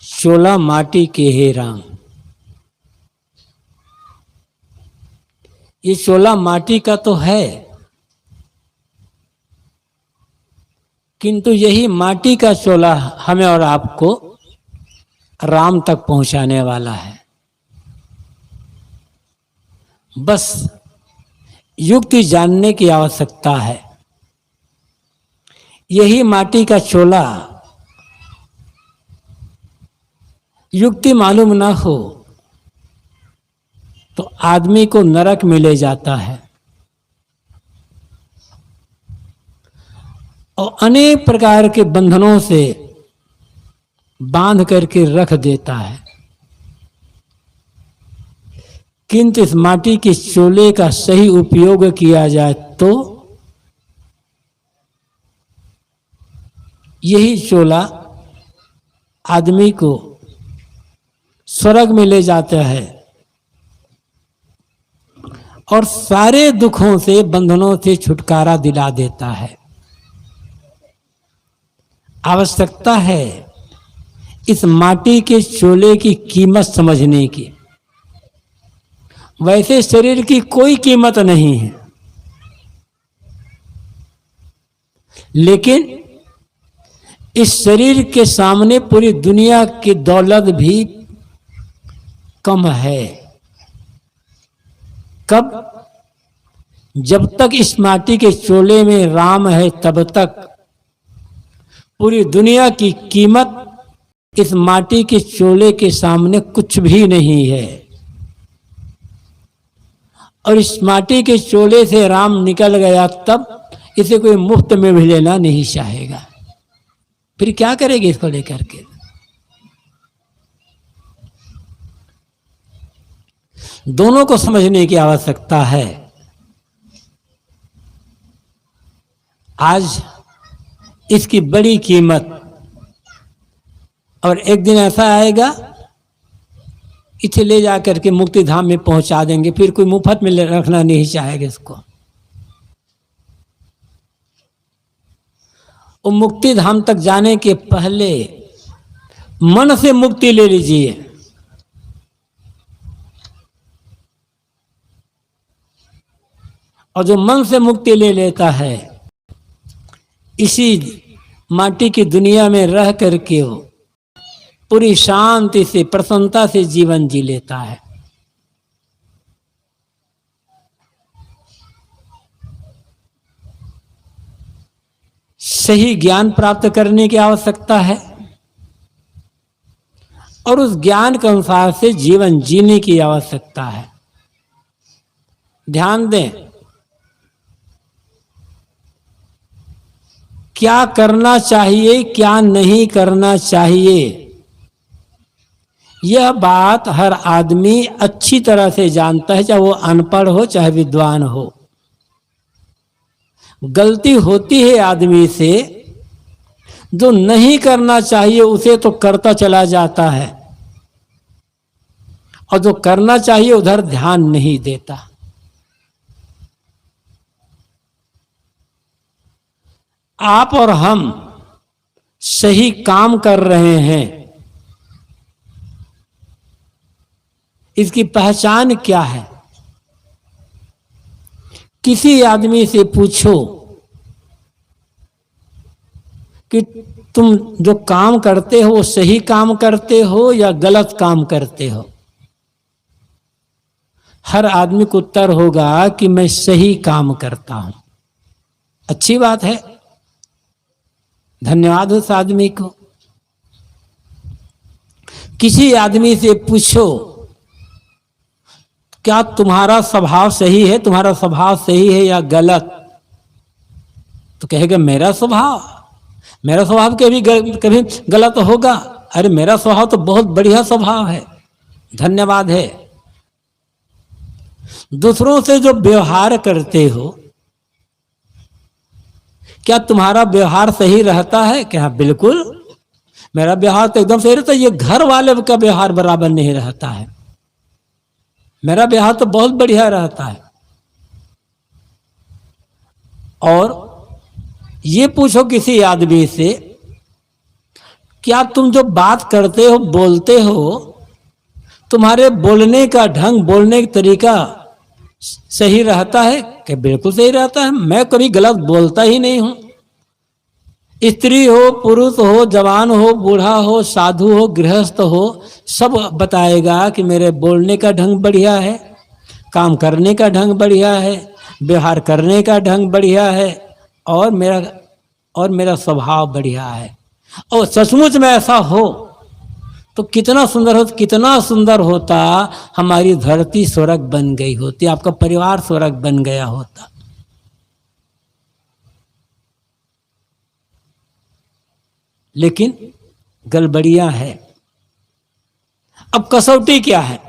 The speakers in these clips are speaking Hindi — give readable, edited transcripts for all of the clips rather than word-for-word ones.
शोला माटी के हे राम। ये शोला माटी का तो है, किंतु यही माटी का शोला हमें और आपको राम तक पहुंचाने वाला है। बस युक्ति जानने की आवश्यकता है। यही माटी का शोला युक्ति मालूम ना हो तो आदमी को नरक में ले जाता है और अनेक प्रकार के बंधनों से बांध करके रख देता है। किंतु इस माटी के शोले का सही उपयोग किया जाए तो यही शोला आदमी को स्वर्ग में ले जाता है और सारे दुखों से, बंधनों से छुटकारा दिला देता है। आवश्यकता है इस माटी के शोले की कीमत समझने की। वैसे शरीर की कोई कीमत नहीं है, लेकिन इस शरीर के सामने पूरी दुनिया की दौलत भी कम है। कब? जब तक इस माटी के शोले में राम है तब तक पूरी दुनिया की कीमत इस माटी के शोले के सामने कुछ भी नहीं है। और इस माटी के शोले से राम निकल गया तब इसे कोई मुफ्त में भी लेना नहीं चाहेगा। फिर क्या करेंगे इसको लेकर के? दोनों को समझने की आवश्यकता है। आज इसकी बड़ी कीमत, और एक दिन ऐसा आएगा इसे ले जाकर के मुक्ति धाम में पहुंचा देंगे, फिर कोई मुफ्त में रखना नहीं चाहेगा इसको। और मुक्ति धाम तक जाने के पहले मन से मुक्ति ले लीजिए। और जो मन से मुक्ति ले लेता है, इसी माटी की दुनिया में रह करके वो पूरी शांति से, प्रसन्नता से जीवन जी लेता है। सही ज्ञान प्राप्त करने की आवश्यकता है और उस ज्ञान के अनुसार से जीवन जीने की आवश्यकता है। ध्यान दें, क्या करना चाहिए, क्या नहीं करना चाहिए, यह बात हर आदमी अच्छी तरह से जानता है, चाहे वो अनपढ़ हो चाहे विद्वान हो। गलती होती है आदमी से, जो नहीं करना चाहिए उसे तो करता चला जाता है और जो करना चाहिए उधर ध्यान नहीं देता। आप और हम सही काम कर रहे हैं, इसकी पहचान क्या है? किसी आदमी से पूछो कि तुम जो काम करते हो वो सही काम करते हो या गलत काम करते हो। हर आदमी को उत्तर होगा कि मैं सही काम करता हूं। अच्छी बात है, धन्यवाद उस आदमी को। किसी आदमी से पूछो क्या तुम्हारा स्वभाव सही है, तुम्हारा स्वभाव सही है या गलत, तो कहेगा मेरा स्वभाव कभी गलत होगा? अरे मेरा स्वभाव तो बहुत बढ़िया स्वभाव है, धन्यवाद है। दूसरों से जो व्यवहार करते हो, क्या तुम्हारा व्यवहार सही रहता है? क्या बिल्कुल, मेरा व्यवहार तो एकदम सही रहता है। ये घर वाले का व्यवहार बराबर नहीं रहता है, मेरा व्यवहार तो बहुत बढ़िया रहता है। और ये पूछो किसी आदमी से कि आप तुम जो बात करते हो, बोलते हो, तुम्हारे बोलने का ढंग, बोलने का तरीका सही रहता है? कि बिल्कुल सही रहता है, मैं कभी गलत बोलता ही नहीं हूं। स्त्री हो, पुरुष हो, जवान हो, बूढ़ा हो, साधु हो, गृहस्थ हो, सब बताएगा कि मेरे बोलने का ढंग बढ़िया है, काम करने का ढंग बढ़िया है, व्यवहार करने का ढंग बढ़िया है, और मेरा स्वभाव बढ़िया है। और सचमुच में ऐसा हो तो कितना सुंदर हो, कितना सुंदर होता, हमारी धरती स्वर्ग बन गई होती, आपका परिवार स्वर्ग बन गया होता। लेकिन गड़बड़ियां है। अब कसौटी क्या है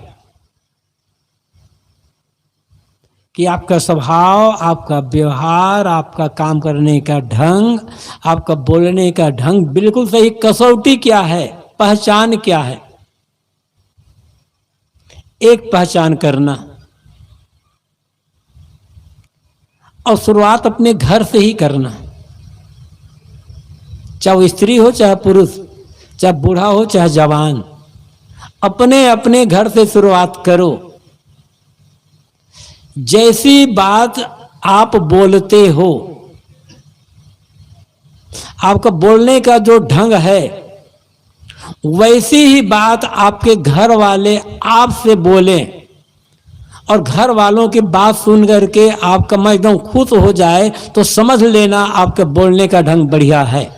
कि आपका स्वभाव, आपका व्यवहार, आपका काम करने का ढंग, आपका बोलने का ढंग बिल्कुल सही। कसौटी क्या है, पहचान क्या है? एक पहचान करना, और शुरुआत अपने घर से ही करना। चाहे वो स्त्री हो, चाहे पुरुष, चाहे बूढ़ा हो, चाहे जवान, अपने अपने घर से शुरुआत करो। जैसी बात आप बोलते हो, आपका बोलने का जो ढंग है, वैसी ही बात आपके घर वाले आपसे बोलें, और घर वालों की बात सुन करके आपका मन एकदम खुश हो जाए, तो समझ लेना आपके बोलने का ढंग बढ़िया है।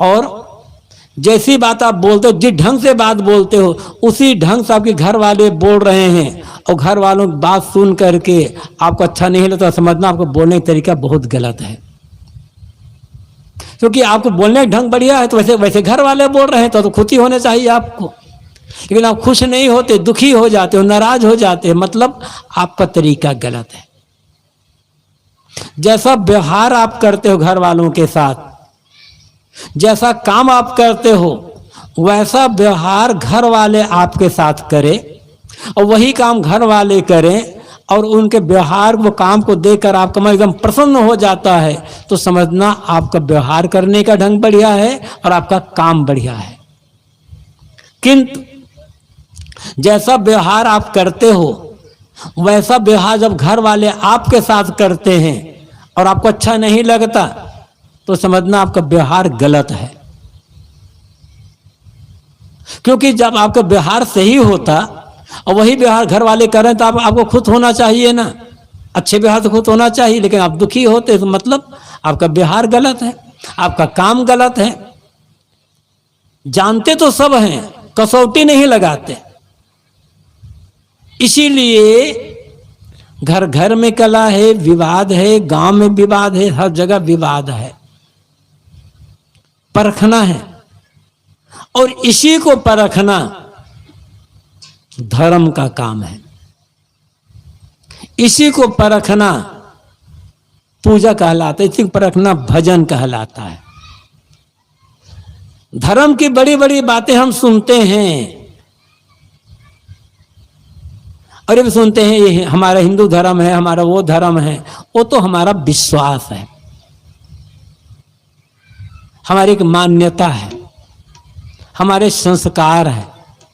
और जैसी बात आप बोलते हो, जिस ढंग से बात बोलते हो, उसी ढंग से आपके घर वाले बोल रहे हैं, और घर वालों की बात सुन करके आपको अच्छा नहीं लगता, समझना आपको बोलने का तरीका बहुत गलत है। क्योंकि आपको बोलने का ढंग बढ़िया है, तो वैसे वैसे घर वाले बोल रहे हैं तो खुशी होने चाहिए आपको। लेकिन आप खुश नहीं होते, दुखी हो जाते हो, नाराज हो जाते हो, मतलब आपका तरीका गलत है। जैसा व्यवहार आप करते हो घर वालों के साथ, जैसा काम आप करते हो, वैसा व्यवहार घर वाले आपके साथ करें, और वही काम घर वाले करें, और उनके व्यवहार, वो काम को देखकर आपका मन एकदम प्रसन्न हो जाता है, तो समझना आपका व्यवहार करने का ढंग बढ़िया है और आपका काम बढ़िया है। किंतु जैसा व्यवहार आप करते हो, वैसा व्यवहार जब घर वाले आपके साथ करते हैं और आपको अच्छा नहीं लगता, तो समझना आपका व्यवहार गलत है। क्योंकि जब आपका व्यवहार सही होता और वही व्यवहार घर वाले कर रहे हैं, तो आपको खुद होना चाहिए ना, अच्छे व्यवहार से खुद होना चाहिए। लेकिन आप दुखी होते तो मतलब आपका व्यवहार गलत है, आपका काम गलत है। जानते तो सब हैं, कसौटी नहीं लगाते। इसीलिए घर घर में कला है, विवाद है, गांव में विवाद है, हर जगह विवाद है। परखना है, और इसी को परखना धर्म का काम है। इसी को परखना पूजा कहलाता है, इसी को परखना भजन कहलाता है। धर्म की बड़ी बड़ी बातें हम सुनते हैं, और ये सुनते हैं ये हमारा हिंदू धर्म है, हमारा वो धर्म है। वो तो हमारा विश्वास है, हमारी एक मान्यता है, हमारे संस्कार है,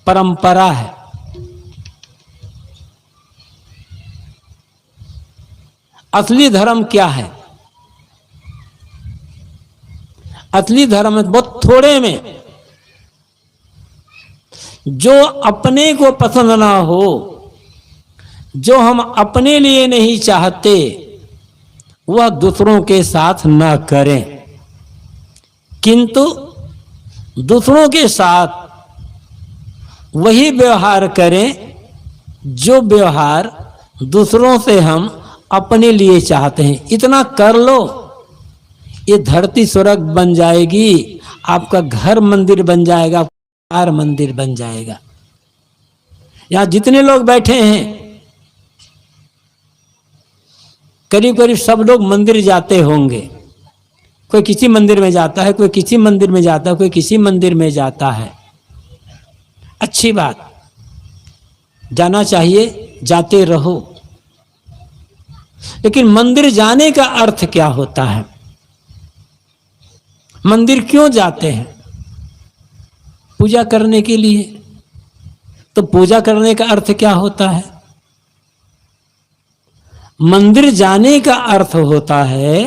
परंपरा है। असली धर्म क्या है? असली धर्म बहुत थोड़े में, जो अपने को पसंद ना हो, जो हम अपने लिए नहीं चाहते, वह दूसरों के साथ न करें, किंतु दूसरों के साथ वही व्यवहार करें जो व्यवहार दूसरों से हम अपने लिए चाहते हैं। इतना कर लो, ये धरती स्वर्ग बन जाएगी, आपका घर मंदिर बन जाएगा, परिवार मंदिर बन जाएगा। यहां जितने लोग बैठे हैं, करीब करीब सब लोग मंदिर जाते होंगे। कोई किसी मंदिर में जाता है, कोई किसी मंदिर में जाता है, कोई किसी मंदिर में जाता है। अच्छी बात, जाना चाहिए, जाते रहो। लेकिन मंदिर जाने का अर्थ क्या होता है? मंदिर क्यों जाते हैं? पूजा करने के लिए। तो पूजा करने का अर्थ क्या होता है? मंदिर जाने का अर्थ होता है,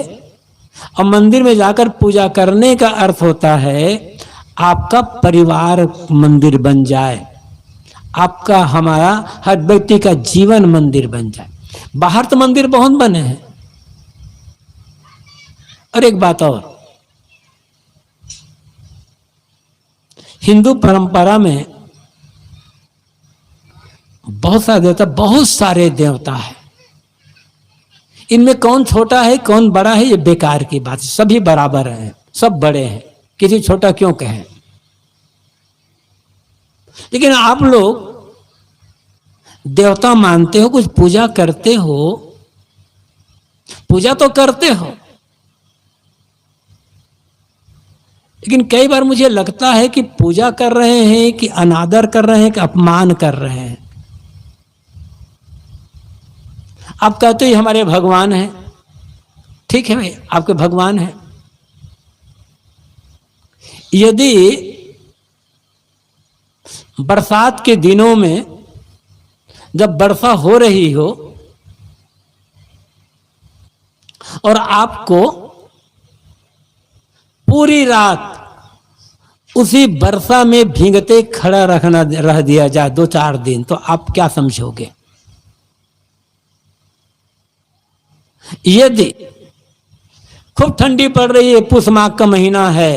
और मंदिर में जाकर पूजा करने का अर्थ होता है आपका परिवार मंदिर बन जाए, आपका हमारा हर व्यक्ति का जीवन मंदिर बन जाए। बाहर तो मंदिर बहुत बने हैं। और एक बात और, हिंदू परंपरा में बहुत सारे देवता है। इनमें कौन छोटा है कौन बड़ा है ये बेकार की बात है। सभी बराबर हैं, सब बड़े हैं, किसी छोटा क्यों कहें। लेकिन आप लोग देवता मानते हो, कुछ पूजा करते हो, पूजा तो करते हो, लेकिन कई बार मुझे लगता है कि पूजा कर रहे हैं कि अनादर कर रहे हैं कि अपमान कर रहे हैं। आप कहते हो हमारे भगवान हैं, ठीक है भाई, आपके भगवान हैं। यदि बरसात के दिनों में जब वर्षा हो रही हो और आपको पूरी रात उसी वर्षा में भीगते खड़ा रह दिया जाए 2-4 दिन, तो आप क्या समझोगे? यदि खूब ठंडी पड़ रही है, पुष माघ का महीना है,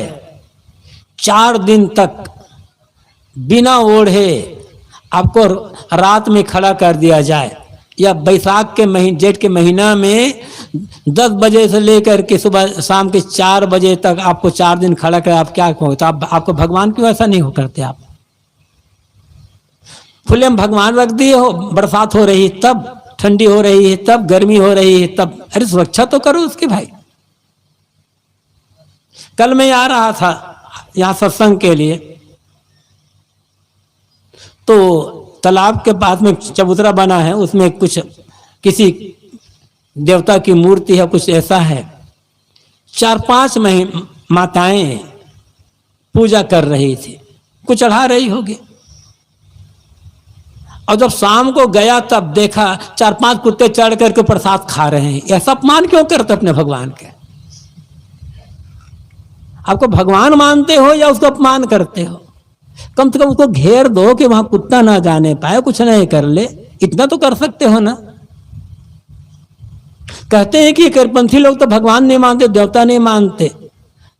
4 दिन तक बिना ओढ़े आपको रात में खड़ा कर दिया जाए, या बैसाख के जेठ के महीना में 10 बजे से लेकर के सुबह शाम के 4 बजे तक आपको 4 दिन खड़ा कर, आप क्या कहोगे? तो आपको भगवान क्यों ऐसा नहीं हो करते? आप खुले में भगवान रख दिए हो, बरसात हो रही तब, ठंडी हो रही है तब, गर्मी हो रही है तब। अरे सुरक्षा तो करो उसकी भाई। कल मैं आ रहा था यहाँ सत्संग के लिए, तो तालाब के पास में चबूतरा बना है, उसमें कुछ किसी देवता की मूर्ति है, कुछ ऐसा है। 4-5 माताएं पूजा कर रही थी, कुछ चढ़ा रही होगी। और जब शाम को गया तब देखा 4-5 कुत्ते चढ़ करके प्रसाद खा रहे हैं। ऐसा अपमान क्यों करते अपने भगवान के? आपको भगवान मानते हो या उसको अपमान करते हो? कम से कम उसको घेर दो कि वहां कुत्ता ना जाने पाए, कुछ नहीं कर ले, इतना तो कर सकते हो ना। कहते हैं कि करपंथी लोग तो भगवान नहीं मानते, देवता नहीं मानते।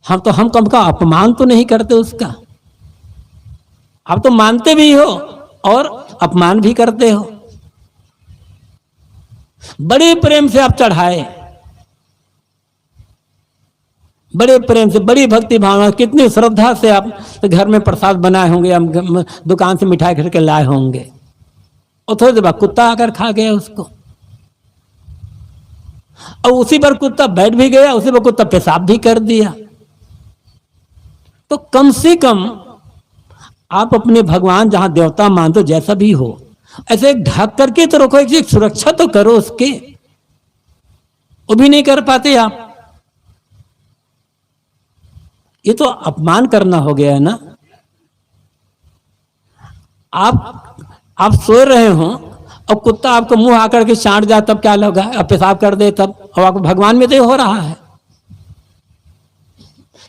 हम कम का अपमान तो नहीं करते उसका। आप तो मानते भी हो और अपमान भी करते हो। बड़े प्रेम से आप चढ़ाए, बड़े प्रेम से, बड़ी भक्ति भावना, कितनी श्रद्धा से आप घर में प्रसाद बनाए होंगे, हम दुकान से मिठाई खरीद के लाए होंगे, और थोड़ी देर बाद कुत्ता आकर खा गया उसको। और उसी पर कुत्ता बैठ भी गया, उसी पर कुत्ता पेशाब भी कर दिया। तो कम से कम आप अपने भगवान, जहां देवता मानते हो, जैसा भी हो, ऐसे ढक करके तो रखो, एक सुरक्षा तो करो उसके। वो भी नहीं कर पाते आप। ये तो अपमान करना हो गया है ना। आप सो रहे हो और कुत्ता आपको मुंह आकर के चाट जाए तब क्या लगा, अब पेशाब कर दे तब, और आपको भगवान में तो ये हो रहा है।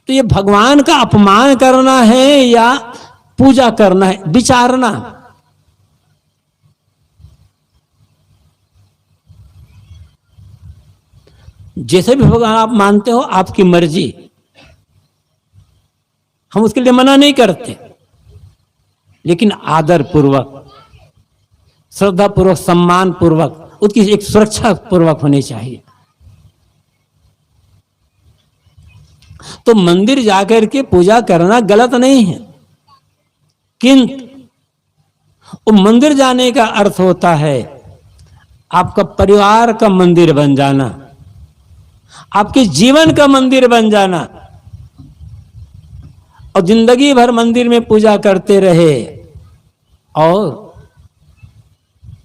तो ये भगवान का अपमान करना है या पूजा करना है, विचारना। जैसे भी भगवान आप मानते हो, आपकी मर्जी, हम उसके लिए मना नहीं करते, लेकिन आदर पूर्वक, श्रद्धा पूर्वक, सम्मान पूर्वक, उसकी एक सुरक्षा पूर्वक होनी चाहिए। तो मंदिर जाकर के पूजा करना गलत नहीं है, किंतु वो मंदिर जाने का अर्थ होता है आपका परिवार का मंदिर बन जाना, आपके जीवन का मंदिर बन जाना। और जिंदगी भर मंदिर में पूजा करते रहे, और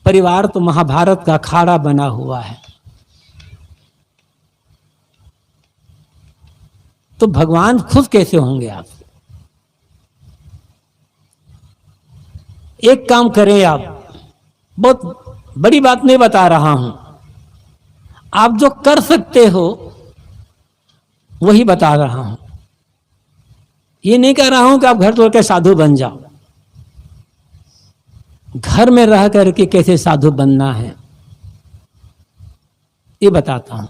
परिवार तो महाभारत का अखाड़ा बना हुआ है। तो भगवान खुश कैसे होंगे आप? एक काम करें आप, बहुत बड़ी बात नहीं बता रहा हूं, आप जो कर सकते हो वही बता रहा हूं। ये नहीं कह रहा हूं कि आप घर तोड़ के साधु बन जाओ। घर में रह करके कैसे साधु बनना है ये बताता हूं।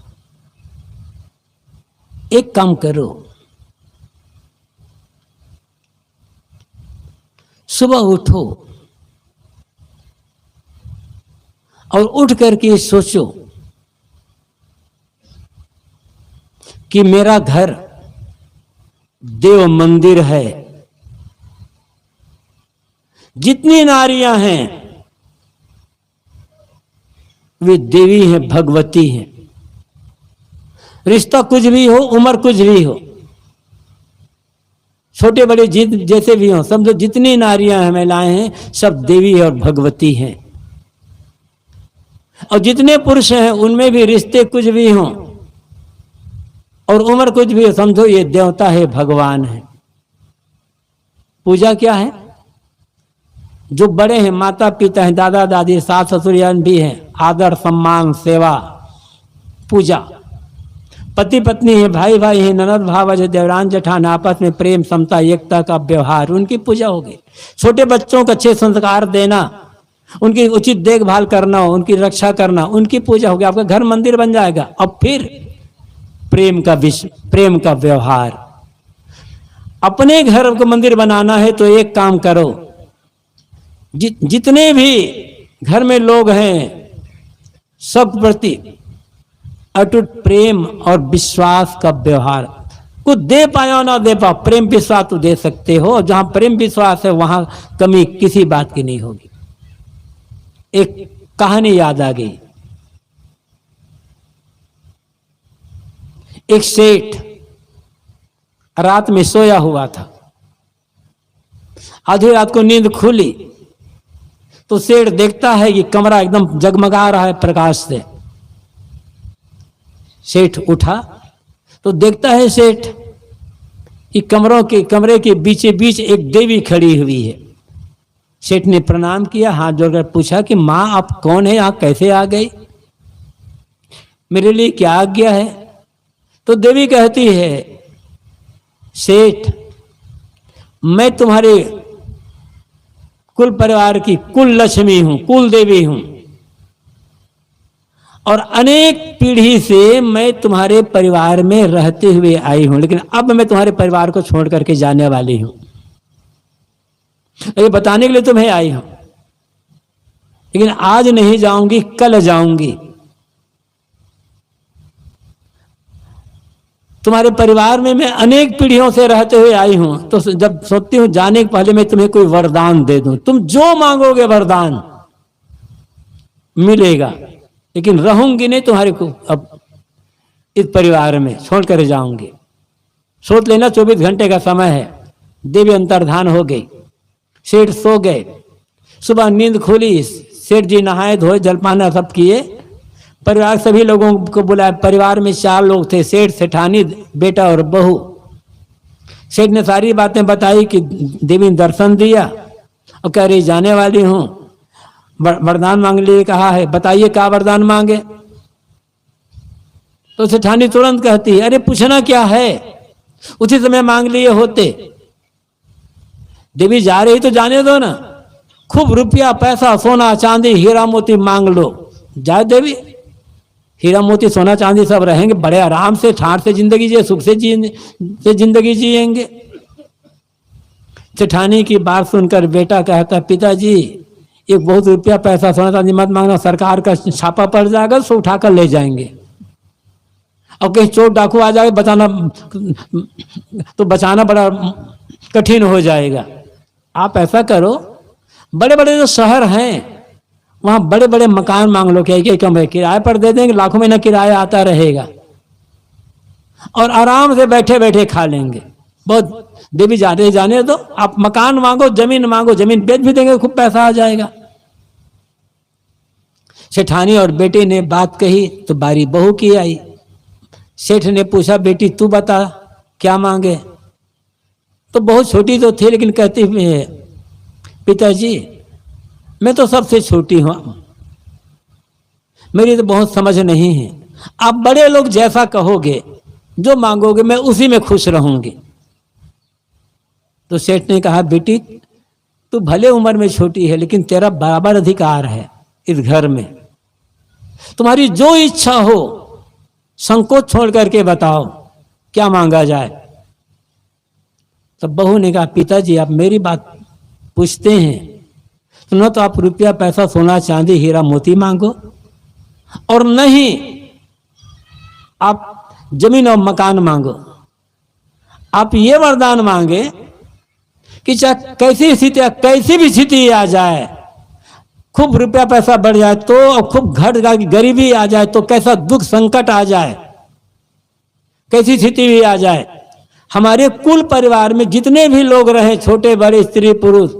एक काम करो, सुबह उठो और उठ करके सोचो कि मेरा घर देव मंदिर है। जितनी नारियां हैं वे देवी हैं, भगवती हैं। रिश्ता कुछ भी हो, उम्र कुछ भी हो, छोटे बड़े जैसे भी हो, समझो जितनी नारियां हैं, महिलाएं हैं, सब देवी और भगवती हैं। और जितने पुरुष हैं उनमें भी रिश्ते कुछ भी हों और उम्र कुछ भी हो, समझो ये देवता है, भगवान है। पूजा क्या है? जो बड़े हैं, माता पिता हैं, दादा दादी, सास ससुर भी हैं, आदर सम्मान सेवा पूजा। पति पत्नी है, भाई भाई है, ननद भावज है, देवरान जेठान, आपस में प्रेम समता एकता का व्यवहार, उनकी पूजा होगी। छोटे बच्चों को अच्छे संस्कार देना, उनकी उचित देखभाल करना, उनकी रक्षा करना, उनकी पूजा होगी। आपका घर मंदिर बन जाएगा। अब फिर प्रेम का व्यवहार। अपने घर को मंदिर बनाना है तो एक काम करो, जितने भी घर में लोग हैं सब प्रति अटूट प्रेम और विश्वास का व्यवहार। कुछ दे पाया ना दे पाओ, प्रेम विश्वास तो दे सकते हो। जहां प्रेम विश्वास है वहां कमी किसी बात की नहीं होगी। एक कहानी याद आ गई। एक सेठ रात में सोया हुआ था। आधी रात को नींद खुली तो सेठ देखता है कि कमरा एकदम जगमगा रहा है प्रकाश से। सेठ उठा तो देखता है सेठ कि कमरे के बीचे बीच एक देवी खड़ी हुई है। सेठ ने प्रणाम किया, हाथ जोड़कर पूछा कि मां आप कौन है, यहां कैसे आ गई, मेरे लिए क्या आज्ञा है? तो देवी कहती है, सेठ मैं तुम्हारे कुल परिवार की कुल लक्ष्मी हूं, कुल देवी हूं, और अनेक पीढ़ी से मैं तुम्हारे परिवार में रहते हुए आई हूं, लेकिन अब मैं तुम्हारे परिवार को छोड़ करके जाने वाली हूं। ये बताने के लिए तुम्हें आई हूं, लेकिन आज नहीं जाऊंगी, कल जाऊंगी। तुम्हारे परिवार में मैं अनेक पीढ़ियों से रहते हुए आई हूं, तो जब सोचती हूं जाने के पहले मैं तुम्हें कोई वरदान दे दूं। तुम जो मांगोगे वरदान मिलेगा, लेकिन रहूंगी नहीं तुम्हारे को, अब इस परिवार में छोड़ कर जाऊंगी। सोच लेना 24 घंटे का समय है। देवी अंतर्धान हो गई, सेठ सो गए। सुबह नींद खुली, सेठ जी नहाए धोए, जलपाना सब किए, परिवार सभी लोगों को बुलाया। परिवार में 4 लोग थे, सेठ, सेठानी, बेटा और बहू। सेठ ने सारी बातें बताई कि देवी ने दर्शन दिया और कह रही जाने वाली हूं, वरदान मांग लिए कहा है, बताइए क्या वरदान मांगे। तो सेठानी तुरंत कहती है, अरे पूछना क्या है, उसी समय मांग लिए होते। देवी जा रही तो जाने दो ना, खूब रुपया पैसा सोना चांदी हीरा मोती मांग लो। जाए देवी, हीरा मोती सोना चांदी सब रहेंगे, बड़े आराम से ठाठ से जिंदगी जिए, सुख से जिंदगी जिएंगे। सेठानी की बात सुनकर बेटा कहता, पिताजी एक बहुत रुपया पैसा सोना चांदी मत मांगना, सरकार का छापा पड़ जाएगा, सो उठाकर ले जाएंगे। और कहीं चोर डाकू आ जाए तो बचाना बड़ा कठिन हो जाएगा। आप ऐसा करो, बड़े बड़े जो शहर हैं वहां बड़े बड़े मकान मांग लो, क्या कमरे किराए पर दे देंगे, लाखों महीना किराया आता रहेगा और आराम से बैठे बैठे खा लेंगे। बहुत देवी जाने दो, आप मकान मांगो, जमीन बेच भी देंगे, खूब पैसा आ जाएगा। सेठानी और बेटे ने बात कही तो बारी बहू की आई। सेठ ने पूछा, बेटी तू बता क्या मांगे। तो बहुत छोटी तो थी, लेकिन कहती है, पिताजी मैं तो सबसे छोटी हूं, मेरी तो बहुत समझ नहीं है। आप बड़े लोग जैसा कहोगे, जो मांगोगे, मैं उसी में खुश रहूंगी। तो सेठ ने कहा, बेटी तू भले उम्र में छोटी है, लेकिन तेरा बराबर अधिकार है इस घर में। तुम्हारी जो इच्छा हो संकोच छोड़ करके बताओ, क्या मांगा जाए। तब बहू ने कहा, पिताजी आप मेरी बात पूछते हैं तो न तो आप रुपया पैसा सोना चांदी हीरा मोती मांगो, और नहीं आप जमीन और मकान मांगो। आप ये वरदान मांगे कि चाहे कैसी भी स्थिति आ जाए, खूब रुपया पैसा बढ़ जाए तो, और खूब घट गरीबी आ जाए तो, कैसा दुख संकट आ जाए, कैसी स्थिति भी आ जाए, हमारे कुल परिवार में जितने भी लोग रहे, छोटे बड़े स्त्री पुरुष,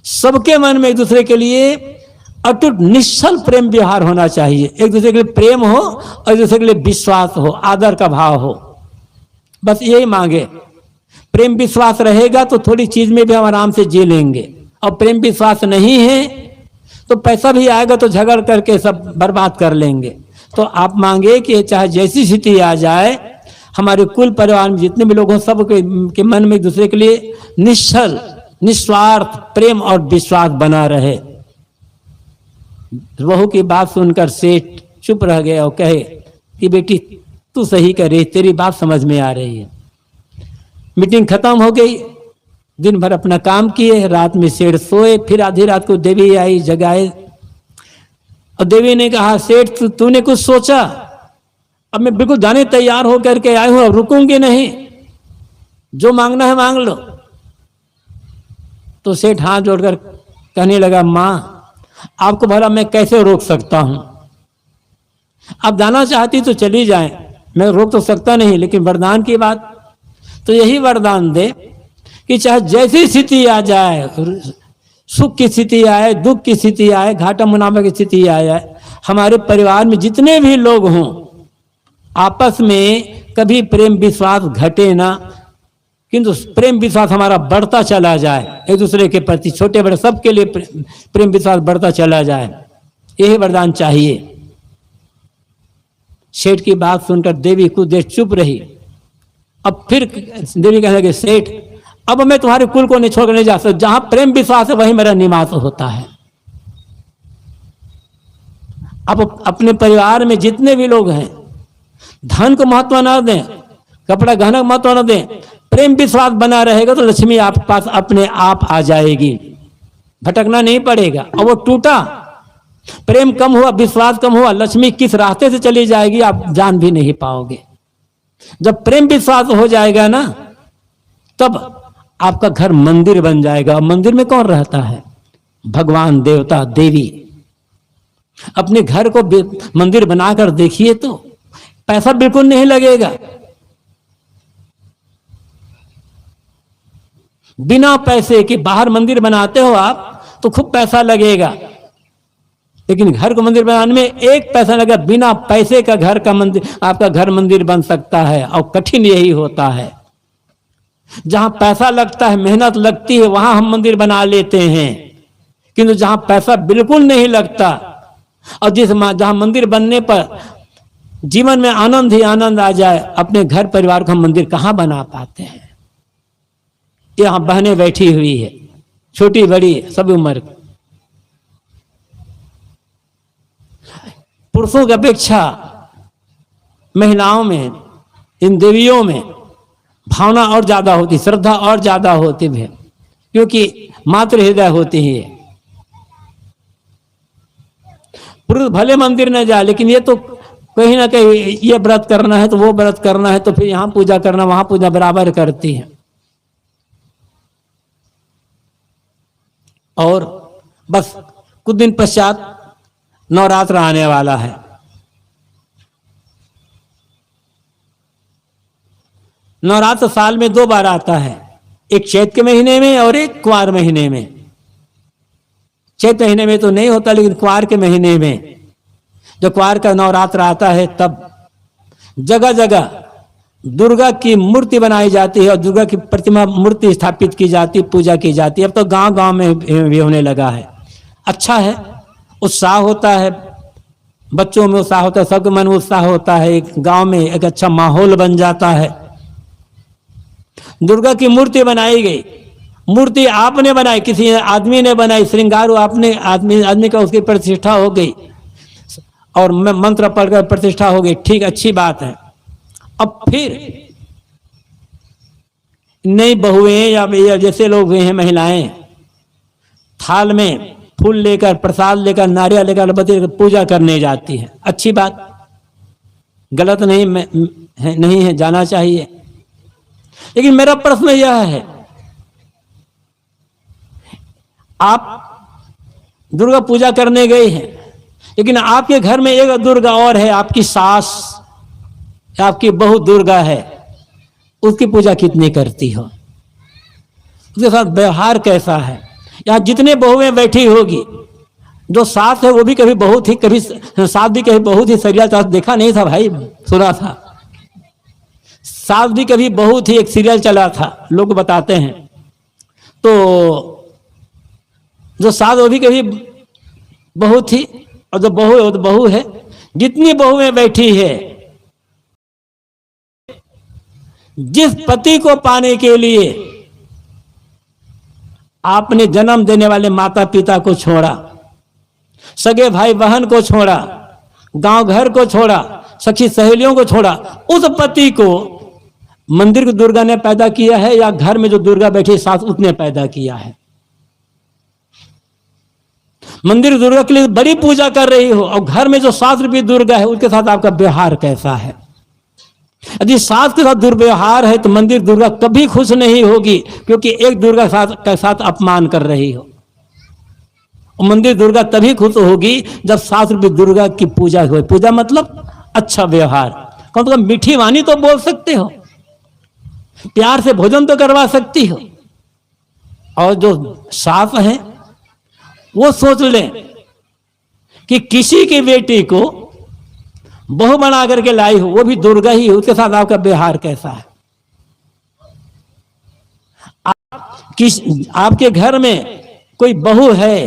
सबके मन में एक दूसरे के लिए अटूट निश्चल प्रेम व्यवहार होना चाहिए। एक दूसरे के लिए प्रेम हो और एक दूसरे के लिए विश्वास हो, आदर का भाव हो। बस यही मांगे। प्रेम विश्वास रहेगा तो थोड़ी चीज में भी हम आराम से जी लेंगे, और प्रेम विश्वास नहीं है तो पैसा भी आएगा तो झगड़ करके सब बर्बाद कर लेंगे। तो आप मांगे कि चाहे जैसी स्थिति आ जाए, हमारे कुल परिवार में जितने भी लोग हों, सब के मन में एक दूसरे के लिए निश्चल निस्वार्थ प्रेम और विश्वास बना रहे। बहू की बात सुनकर सेठ चुप रह गया और कहे कि बेटी तू सही कह रही, तेरी बात समझ में आ रही है। मीटिंग खत्म हो गई, दिन भर अपना काम किए, रात में सेठ सोए। फिर आधी रात को देवी आई, जगाए, और देवी ने कहा, सेठ तूने कुछ सोचा? अब मैं बिल्कुल जाने तैयार होकर के आई हूं, अब रुकूंगी नहीं, जो मांगना है मांग लो। तो सेठ हाथ जोड़कर कहने लगा, मां आपको भला मैं कैसे रोक सकता हूं? आप जाना चाहती तो चली जाएं, मैं रोक तो सकता नहीं, लेकिन वरदान की बात तो यही वरदान दे कि चाहे जैसी स्थिति आ जाए, सुख की स्थिति आए, दुख की स्थिति आए, घाटा मुनाफा की स्थिति आ जाए, हमारे परिवार में जितने भी लोग हों, आपस में कभी प्रेम विश्वास घटे ना, किंतु प्रेम विश्वास हमारा बढ़ता चला जाए, एक दूसरे के प्रति, छोटे बड़े सबके लिए प्रेम विश्वास बढ़ता चला जाए। यही वरदान चाहिए। सेठ की बात सुनकर देवी कुछ देर चुप रही। अब फिर देवी कहने लगे, सेठ अब मैं तुम्हारे कुल को नहीं छोड़कर नहीं जा सकता, जहां प्रेम विश्वास है वहीं मेरा निवास होता है। अब अपने परिवार में जितने भी लोग हैं, धन को महत्व न दें, कपड़ा गहना को महत्व न दें, प्रेम विश्वास बना रहेगा तो लक्ष्मी आपके पास अपने आप आ जाएगी, भटकना नहीं पड़ेगा। और वो टूटा, प्रेम कम हुआ, विश्वास कम हुआ, लक्ष्मी किस रास्ते से चली जाएगी आप जान भी नहीं पाओगे। जब प्रेम विश्वास हो जाएगा ना, तब आपका घर मंदिर बन जाएगा। मंदिर में कौन रहता है? भगवान, देवता, देवी। अपने घर को मंदिर बनाकर देखिए तो पैसा बिल्कुल नहीं लगेगा। बिना पैसे के बाहर मंदिर बनाते हो आप तो खूब पैसा लगेगा, लेकिन घर को मंदिर बनाने में एक पैसा लगा। बिना पैसे का घर का मंदिर, आपका घर मंदिर बन सकता है। और कठिन यही होता है, जहां पैसा लगता है, मेहनत लगती है, वहां हम मंदिर बना लेते हैं। किंतु जहां पैसा बिल्कुल नहीं लगता और जहां मंदिर बनने पर जीवन में आनंद ही आनंद आ जाए, अपने घर परिवार को हम मंदिर कहां बना पाते हैं। यहां बहनें बैठी हुई है, छोटी बड़ी सब उम्र, पुरुषों की अपेक्षा महिलाओं में, इन देवियों में भावना और ज्यादा होती, श्रद्धा और ज्यादा होती है, क्योंकि मातृ हृदय होती है। पुरुष भले मंदिर न जाए, लेकिन ये तो कहीं ना कहीं ये व्रत करना है तो वो व्रत करना है, तो फिर यहां पूजा करना वहां पूजा बराबर करती है। और बस कुछ दिन पश्चात नवरात्र आने वाला है। नवरात्र साल में 2 बार आता है, एक चैत के महीने में और एक कुंवार महीने में। चैत महीने में तो नहीं होता, लेकिन कुंवार के महीने में जब कुंवार का नवरात्र आता है, तब जगह जगह दुर्गा की मूर्ति बनाई जाती है और दुर्गा की प्रतिमा मूर्ति स्थापित की जाती, पूजा की जाती है। अब तो गांव गांव में भी होने लगा है। अच्छा है, उत्साह होता है, बच्चों में उत्साह होता है, सबके मन में उत्साह होता है, एक गांव में एक अच्छा माहौल बन जाता है। दुर्गा की मूर्ति बनाई गई, मूर्ति आपने बनाई, किसी आदमी ने बनाई, श्रृंगार आपने आदमी का उसकी प्रतिष्ठा हो गई और मंत्र पढ़कर प्रतिष्ठा हो गई, ठीक, अच्छी बात है। अब फिर नई बहुएं या जैसे लोग हुए हैं महिलाएं, थाल में फूल लेकर, प्रसाद लेकर, नारियल लेकर, अगरबत्ती लेकर पूजा करने जाती है, अच्छी बात, गलत नहीं है, जाना चाहिए। लेकिन मेरा प्रश्न यह है, आप दुर्गा पूजा करने गए हैं, लेकिन आपके घर में एक दुर्गा और है, आपकी सास, आपकी बहू दुर्गा है, उसकी पूजा कितनी करती हो, उसके साथ व्यवहार कैसा है? यहाँ जितने बहुएं बैठी होगी, जो सास है वो भी कभी बहुत ही, कभी सास भी कभी बहुत ही सीरियल चला, देखा नहीं था भाई, सुना था, सास भी कभी बहुत ही एक सीरियल चला था, लोग बताते हैं। तो जो सास वो भी कभी बहुत ही, और जो बहू है वो तो बहू है। जितनी बहुएं बैठी है, जिस पति को पाने के लिए आपने जन्म देने वाले माता पिता को छोड़ा, सगे भाई बहन को छोड़ा, गांव घर को छोड़ा, सखी सहेलियों को छोड़ा, उस पति को मंदिर की दुर्गा ने पैदा किया है या घर में जो दुर्गा बैठी सास उसने पैदा किया है? मंदिर दुर्गा के लिए बड़ी पूजा कर रही हो और घर में जो सास रूपी दुर्गा है उसके साथ आपका व्यवहार कैसा है? यदि सास के साथ दुर्व्यवहार है तो मंदिर दुर्गा कभी खुश नहीं होगी, क्योंकि एक दुर्गा के साथ अपमान कर रही हो। और मंदिर दुर्गा तभी खुश होगी जब सास रूपी दुर्गा की पूजा हो। पूजा मतलब अच्छा व्यवहार, कम से कम मीठी वाणी तो बोल सकते हो, प्यार से भोजन तो करवा सकती हो। और जो सास है वो सोच लें कि किसी की बेटी को बहू बना करके लाई हो, वो भी दुर्गा ही हो, उसके साथ आपका व्यवहार कैसा है? आपके घर में कोई बहू है,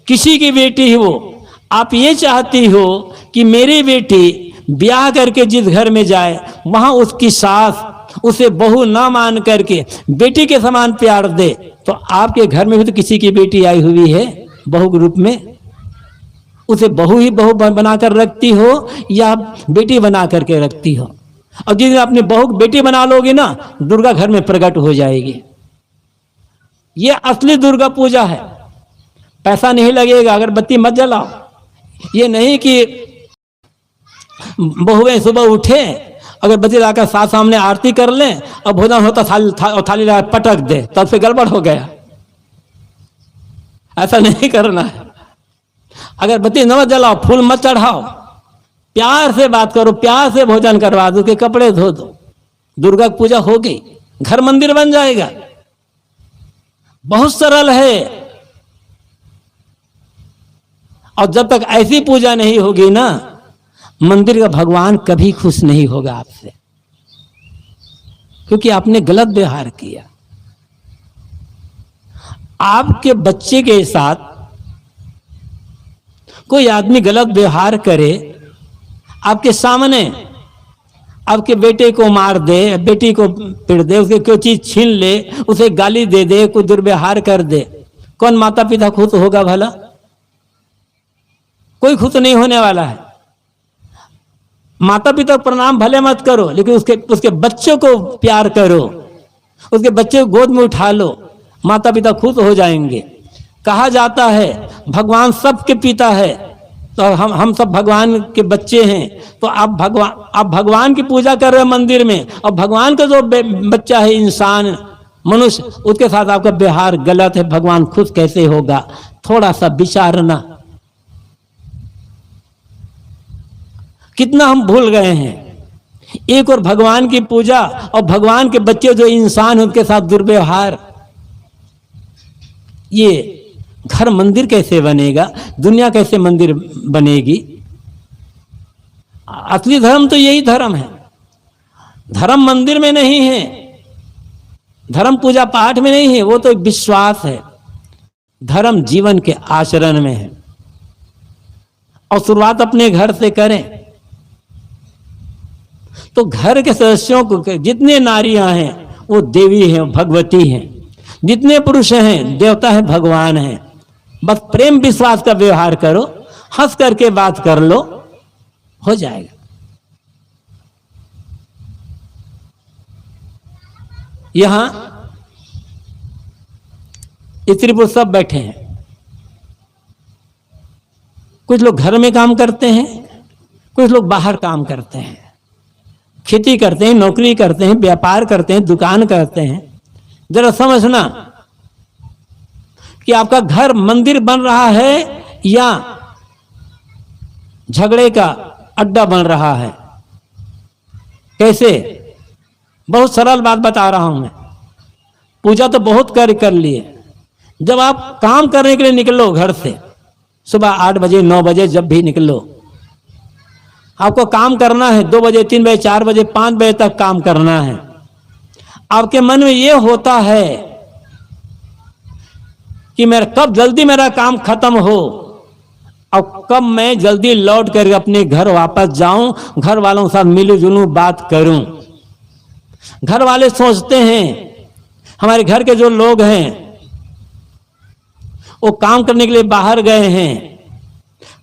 किसी की बेटी ही वो, आप ये चाहती हो कि मेरी बेटी ब्याह करके जिस घर में जाए वहां उसकी सास उसे बहू ना मान करके बेटी के समान प्यार दे, तो आपके घर में भी तो किसी की बेटी आई हुई है बहू के रूप में, उसे बहू ही बहू बनाकर रखती हो या बेटी बना करके रखती हो? और जिस दिन अपनी बहू को बेटी बना लोगे ना, दुर्गा घर में प्रकट हो जाएगी। ये असली दुर्गा पूजा है। पैसा नहीं लगेगा, अगरबत्ती मत जलाओ। ये नहीं कि बहुएं सुबह उठे अगरबत्ती लाकर साथ सामने आरती कर लें और भोजन होता थाली लगा पटक दे, तब से गड़बड़ हो गया। ऐसा नहीं करना है। अगरबत्ती न जलाओ, फूल मत चढ़ाओ, प्यार से बात करो, प्यार से भोजन करवा दो, के कपड़े धो दो, दुर्गा की पूजा हो गई, घर मंदिर बन जाएगा। बहुत सरल है। और जब तक ऐसी पूजा नहीं होगी ना, मंदिर का भगवान कभी खुश नहीं होगा आपसे, क्योंकि आपने गलत व्यवहार किया। आपके बच्चे के साथ कोई आदमी गलत व्यवहार करे, आपके सामने आपके बेटे को मार दे, बेटी को पीट दे, उसके कोई चीज छीन ले, उसे गाली दे दे, कोई दुर्व्यवहार कर दे, कौन माता पिता खुश होगा भला? कोई खुश नहीं होने वाला है। माता पिता प्रणाम भले मत करो, लेकिन उसके बच्चों को प्यार करो, उसके बच्चे को गोद में उठा लो, माता पिता खुश हो जाएंगे। कहा जाता है भगवान सबके पिता है, तो हम सब भगवान के बच्चे हैं। तो आप भगवान की पूजा कर रहे हो मंदिर में, और भगवान का जो बच्चा है, इंसान, मनुष्य, उसके साथ आपका व्यवहार गलत है, भगवान खुश कैसे होगा? थोड़ा सा विचारना। कितना हम भूल गए हैं। एक और भगवान की पूजा और भगवान के बच्चे जो इंसान है उनके साथ दुर्व्यवहार। ये घर मंदिर कैसे बनेगा? दुनिया कैसे मंदिर बनेगी? असली धर्म तो यही धर्म है। धर्म मंदिर में नहीं है, धर्म पूजा पाठ में नहीं है, वो तो एक विश्वास है। धर्म जीवन के आचरण में है। और शुरुआत अपने घर से करें। तो घर के सदस्यों को, जितने नारियां हैं वो देवी हैं, भगवती हैं, जितने पुरुष हैं देवता है, भगवान हैं। बस प्रेम विश्वास का व्यवहार करो, हंस करके बात कर लो, हो जाएगा। यहां स्त्री पुरुष सब बैठे हैं। कुछ लोग घर में काम करते हैं, कुछ लोग बाहर काम करते हैं, खेती करते हैं, नौकरी करते हैं, व्यापार करते हैं, दुकान करते हैं। जरा समझना कि आपका घर मंदिर बन रहा है या झगड़े का अड्डा बन रहा है। कैसे? बहुत सरल बात बता रहा हूं मैं। पूजा तो बहुत कर लिए। जब आप काम करने के लिए निकलो घर से, सुबह 8 बजे 9 बजे जब भी निकलो, आपको काम करना है। 2 बजे 3 बजे 4 बजे 5 बजे तक काम करना है। आपके मन में यह होता है कि मेरा कब जल्दी मेरा काम खत्म हो और कब मैं जल्दी लौट कर अपने घर वापस जाऊं, घर वालों के साथ मिलूं जुलूं बात करूं। घर वाले सोचते हैं, हमारे घर के जो लोग हैं वो काम करने के लिए बाहर गए हैं,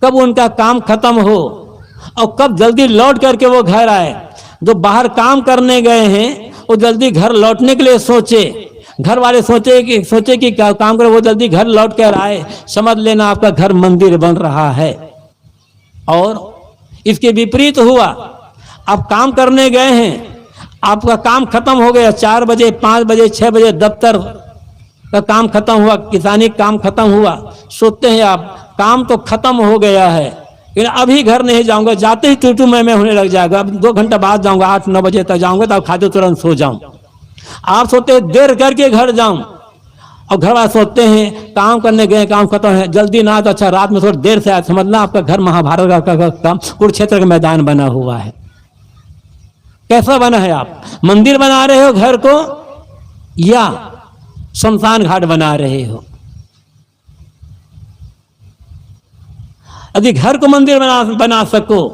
कब उनका काम खत्म हो और कब जल्दी लौट करके वो घर आए। जो बाहर काम करने गए हैं वो जल्दी घर लौटने के लिए सोचे। घर वाले सोचे कि क्या काम करे, वो जल्दी घर लौट कर आए। समझ लेना आपका घर मंदिर बन रहा है। और इसके विपरीत हुआ, आप काम करने गए हैं, आपका काम खत्म हो गया, 4 बजे 5 बजे 6 बजे दफ्तर का काम खत्म हुआ, किसानी काम खत्म हुआ। सोचते हैं आप काम तो खत्म हो गया है, लेकिन अभी घर नहीं जाऊंगा, जाते ही टूटू मैं होने लग जाएगा। अब 2 घंटा बाद जाऊंगा, 8-9 बजे तक जाऊंगा, तब खाते तुरंत सो जाऊं। आप सोचते हैं देर करके घर जाऊं, और घर वाले सोचते हैं काम करने गए, काम खत्म है, जल्दी ना तो अच्छा रात में थोड़ी देर से आए। समझना आपका घर महाभारत का काम कुरुक्षेत्र का मैदान बना हुआ है। कैसा बना है? आप मंदिर बना रहे हो घर को या शमशान घाट बना रहे हो? यदि घर को मंदिर बना सको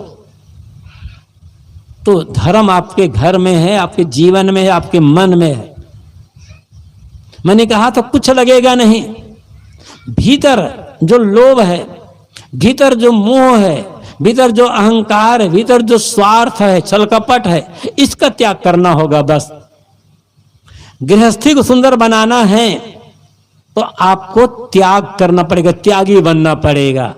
तो धर्म आपके घर में है, आपके जीवन में है, आपके मन में है। मैंने कहा तो कुछ लगेगा नहीं। भीतर जो लोभ है, भीतर जो मोह है, भीतर जो अहंकार है, भीतर जो स्वार्थ है, छलकपट है, इसका त्याग करना होगा। बस गृहस्थी को सुंदर बनाना है तो आपको त्याग करना पड़ेगा, त्यागी बनना पड़ेगा।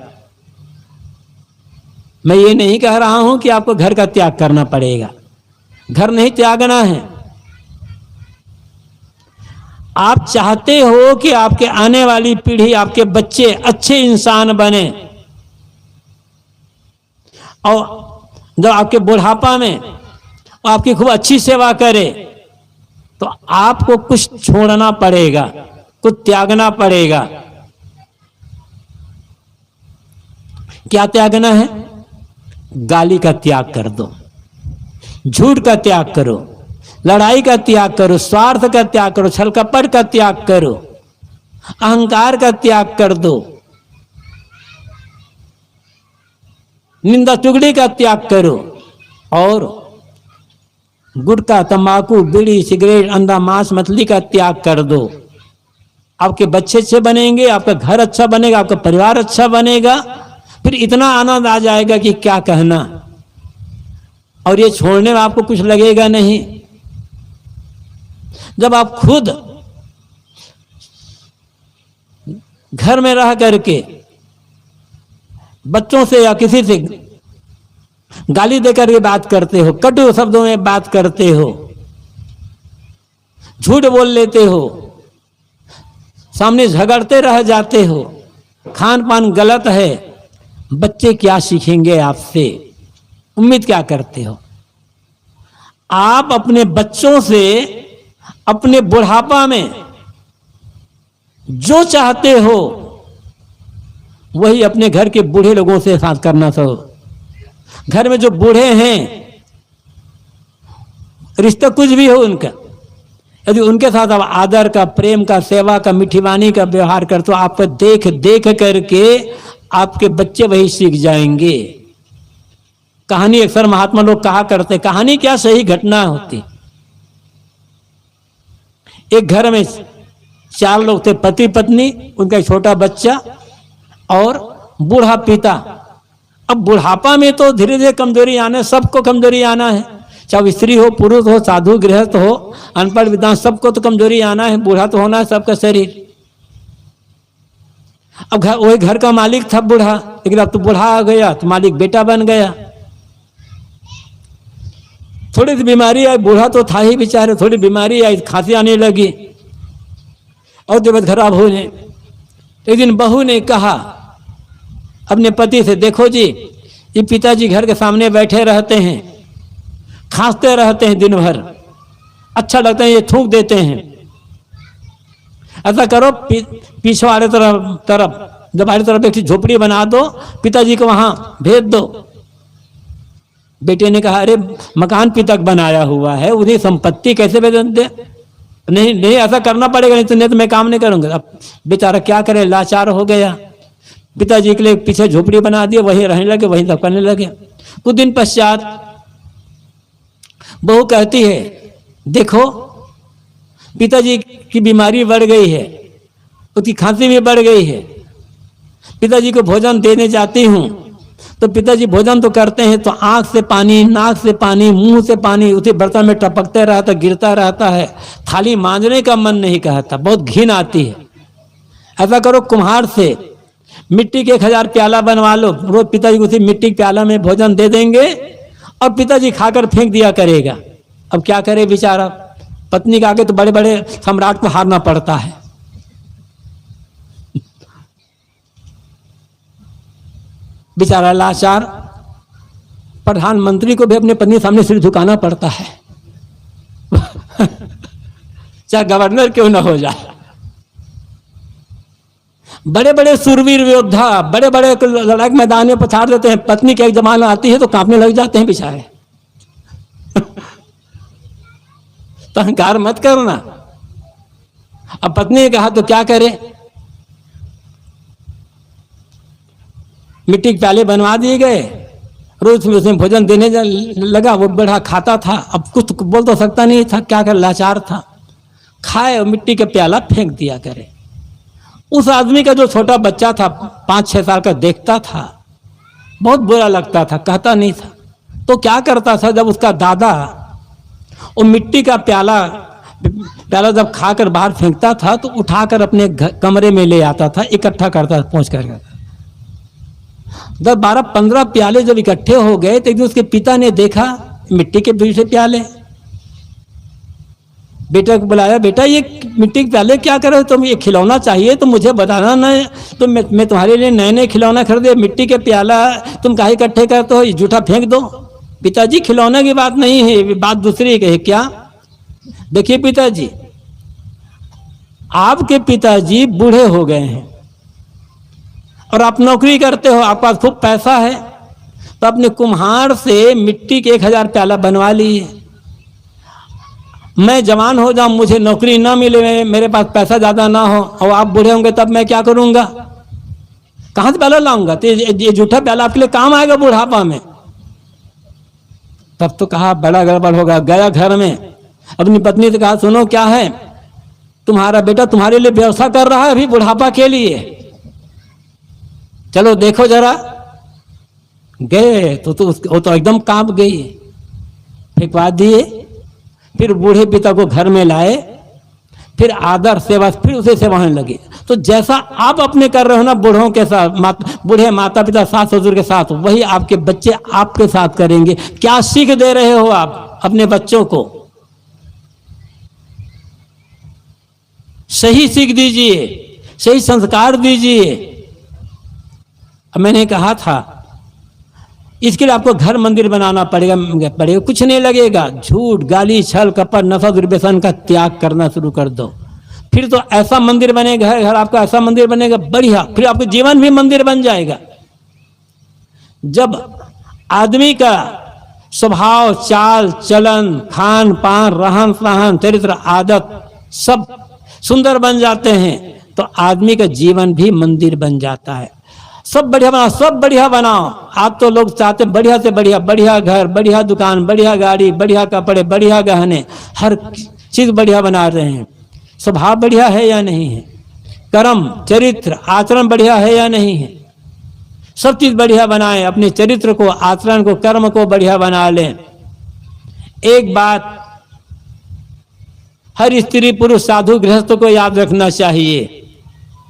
मैं ये नहीं कह रहा हूं कि आपको घर का त्याग करना पड़ेगा, घर नहीं त्यागना है। आप चाहते हो कि आपके आने वाली पीढ़ी, आपके बच्चे अच्छे इंसान बने, और जब आपके बुढ़ापा में आपकी खूब अच्छी सेवा करे, तो आपको कुछ छोड़ना पड़ेगा, कुछ त्यागना पड़ेगा। क्या त्यागना है? गाली का त्याग कर दो, झूठ का त्याग करो, लड़ाई का त्याग करो, स्वार्थ का त्याग करो, छलकपट का त्याग करो, अहंकार का त्याग कर दो, निंदा चुगली का त्याग करो, और गुटखा तंबाकू बीड़ी सिगरेट अंडा मांस मछली का त्याग कर दो। आपके बच्चे अच्छे बनेंगे, आपका घर अच्छा बनेगा, आपका परिवार अच्छा बनेगा, फिर इतना आनंद आ जाएगा कि क्या कहना। और ये छोड़ने में आपको कुछ लगेगा नहीं। जब आप खुद घर में रह करके बच्चों से या किसी से गाली देकर के बात करते हो, कटु शब्दों में बात करते हो, झूठ बोल लेते हो, सामने झगड़ते रह जाते हो, खान पान गलत है, बच्चे क्या सीखेंगे आपसे? उम्मीद क्या करते हो? आप अपने बच्चों से अपने बुढ़ापा में जो चाहते हो वही अपने घर के बूढ़े लोगों से साथ करना। सो घर में जो बूढ़े हैं रिश्ता कुछ भी हो उनका, यदि उनके साथ आप आदर का, प्रेम का, सेवा का, मीठी वाणी का व्यवहार करते हो, आपको देख देख करके आपके बच्चे वही सीख जाएंगे। कहानी अक्सर महात्मा लोग कहा करते, कहानी क्या सही घटना होती। एक घर में 4 लोग थे, पति पत्नी, उनका एक छोटा बच्चा और बूढ़ा पिता। अब बुढ़ापा में तो धीरे धीरे कमजोरी आना, सबको कमजोरी आना है, चाहे स्त्री हो, पुरुष हो, साधु गृहस्थ हो, अनपढ़ विद्वान, सबको तो कमजोरी आना है, बूढ़ा तो होना है सबका शरीर। अब वही घर का मालिक था बूढ़ा, लेकिन अब तो बूढ़ा आ गया तो मालिक बेटा बन गया। थोड़ी सी बीमारी आई, बूढ़ा तो था ही बेचारे, थोड़ी बीमारी आई, खांसी आने लगी और तबीयत खराब होने। एक दिन बहू ने कहा अपने पति से, देखो जी, ये पिताजी घर के सामने बैठे रहते हैं, खांसते रहते हैं दिन भर, अच्छा लगता है, ये थूक देते हैं। ऐसा करो, पीछे वाले तरफ दबारी तरफ एक झोपड़ी बना दो, पिताजी को वहां भेज दो। बेटे ने कहा, अरे मकान पिता बनाया हुआ है, उन्हें संपत्ति कैसे भेज दे? नहीं नहीं, ऐसा करना पड़ेगा, नहीं तो मैं काम नहीं करूंगा। अब बेचारा क्या करे, लाचार हो गया। पिताजी के लिए पीछे झोपड़ी बना दिए, वहीं रहने लगे, वहीं सब करने लगे। कुछ दिन पश्चात बहू कहती है, देखो पिताजी की बीमारी बढ़ गई है, उसकी खांसी भी बढ़ गई है, पिताजी को भोजन देने जाती हूँ तो पिताजी भोजन तो करते हैं तो आंख से पानी, नाक से पानी, मुंह से पानी उसी बर्तन में टपकते रहता, गिरता रहता है, थाली मांजने का मन नहीं कहता, बहुत घिन आती है। ऐसा करो, कुम्हार से मिट्टी के 1000 प्याला बनवा लो, रोज पिताजी को उसी मिट्टी के प्याला में भोजन दे देंगे और पिताजी खाकर फेंक दिया करेगा। अब क्या करे बेचारा, पत्नी के आगे तो बड़े बड़े सम्राट को हारना पड़ता है। बेचारा लाचार, प्रधानमंत्री को भी अपने पत्नी सामने सिर झुकाना पड़ता है चाहे गवर्नर क्यों ना हो जाए। बड़े बड़े सूरवीर योद्धा बड़े बड़े लड़ाई मैदान में पछाड़ देते हैं, पत्नी के एक जमाना आती है तो कांपने लग जाते हैं बेचारे तो अहंकार मत करना। अब पत्नी ने कहा तो क्या करे, मिट्टी के प्याले बनवा दिए गए, रोज में उसमें भोजन देने लगा। वो बड़ा खाता था, अब कुछ बोल तो सकता नहीं था, क्या कर, लाचार था। खाए और मिट्टी के प्याला फेंक दिया करे। उस आदमी का जो छोटा बच्चा था 5-6 साल का, देखता था, बहुत बुरा लगता था, कहता नहीं था। तो क्या करता था, जब उसका दादा वो मिट्टी का प्याला जब खाकर बाहर फेंकता था तो उठाकर अपने कमरे में ले आता था, इकट्ठा करता पहुंच कर। 10-12-15 प्याले जब इकट्ठे हो गए तो एक दिन उसके पिता ने देखा मिट्टी के दूसरे प्याले। बेटा को बुलाया, बेटा ये मिट्टी के प्याले क्या कर रहे हो तुम, ये खिलौना चाहिए तो मुझे बताना ना, तो मैं तुम्हारे लिए नए नए खिलौना खरीदे, मिट्टी के प्याला तुम काहे इकट्ठे करते हो, ये जूठा फेंक दो। पिताजी खिलौने की बात नहीं है, बात दूसरी है। क्या? देखिए पिताजी, आपके पिताजी बूढ़े हो गए हैं और आप नौकरी करते हो, आपके पास खूब पैसा है, तो अपने कुम्हार से मिट्टी के 1000 प्याला बनवा लिए। मैं जवान हो जाऊं, मुझे नौकरी ना मिले, मेरे पास पैसा ज्यादा ना हो और आप बूढ़े होंगे तब मैं क्या करूंगा, कहां से प्याला लाऊंगा? तो ये जूठा प्याला आपके लिए काम आएगा बुढ़ापा में। तब तो कहा बड़ा गड़बड़ होगा। गया घर में, अपनी पत्नी से कहा, सुनो क्या है, तुम्हारा बेटा तुम्हारे लिए व्यवस्था कर रहा है अभी बुढ़ापा के लिए, चलो देखो जरा। गए तो वो तो एकदम कांप गई, फेंकवा दिए। फिर बूढ़े पिता को घर में लाए, फिर आदर सेवा, फिर उसे सेवाने लगे। तो जैसा आप अपने कर रहे हो ना बूढ़ों के साथ, बूढ़े माता पिता सास ससुर के साथ, वही आपके बच्चे आपके साथ करेंगे। क्या सीख दे रहे हो आप अपने बच्चों को? सही सीख दीजिए, सही संस्कार दीजिए। अब मैंने कहा था इसके लिए आपको घर मंदिर बनाना पड़ेगा, कुछ नहीं लगेगा। झूठ, गाली, छल, कपट, नफा, दुर्व्यसन का त्याग करना शुरू कर दो, फिर तो ऐसा मंदिर बनेगा, घर आपका ऐसा मंदिर बनेगा बढ़िया, फिर आपका जीवन भी मंदिर बन जाएगा। जब आदमी का स्वभाव, चाल चलन, खान पान, रहन सहन, चरित्र, आदत सब सुंदर बन जाते हैं तो आदमी का जीवन भी मंदिर बन जाता है। सब बढ़िया बनाओ, सब बढ़िया बनाओ। आज तो लोग चाहते बढ़िया से बढ़िया, बढ़िया घर, बढ़िया दुकान, बढ़िया गाड़ी, बढ़िया कपड़े, बढ़िया गहने, हर चीज बढ़िया बना रहे हैं। स्वभाव बढ़िया है या नहीं है? कर्म, चरित्र, आचरण बढ़िया है या नहीं है? सब चीज बढ़िया बनाएं, अपने चरित्र को, आचरण को, कर्म को बढ़िया बना लें। एक बात हर स्त्री पुरुष साधु गृहस्थ को याद रखना चाहिए,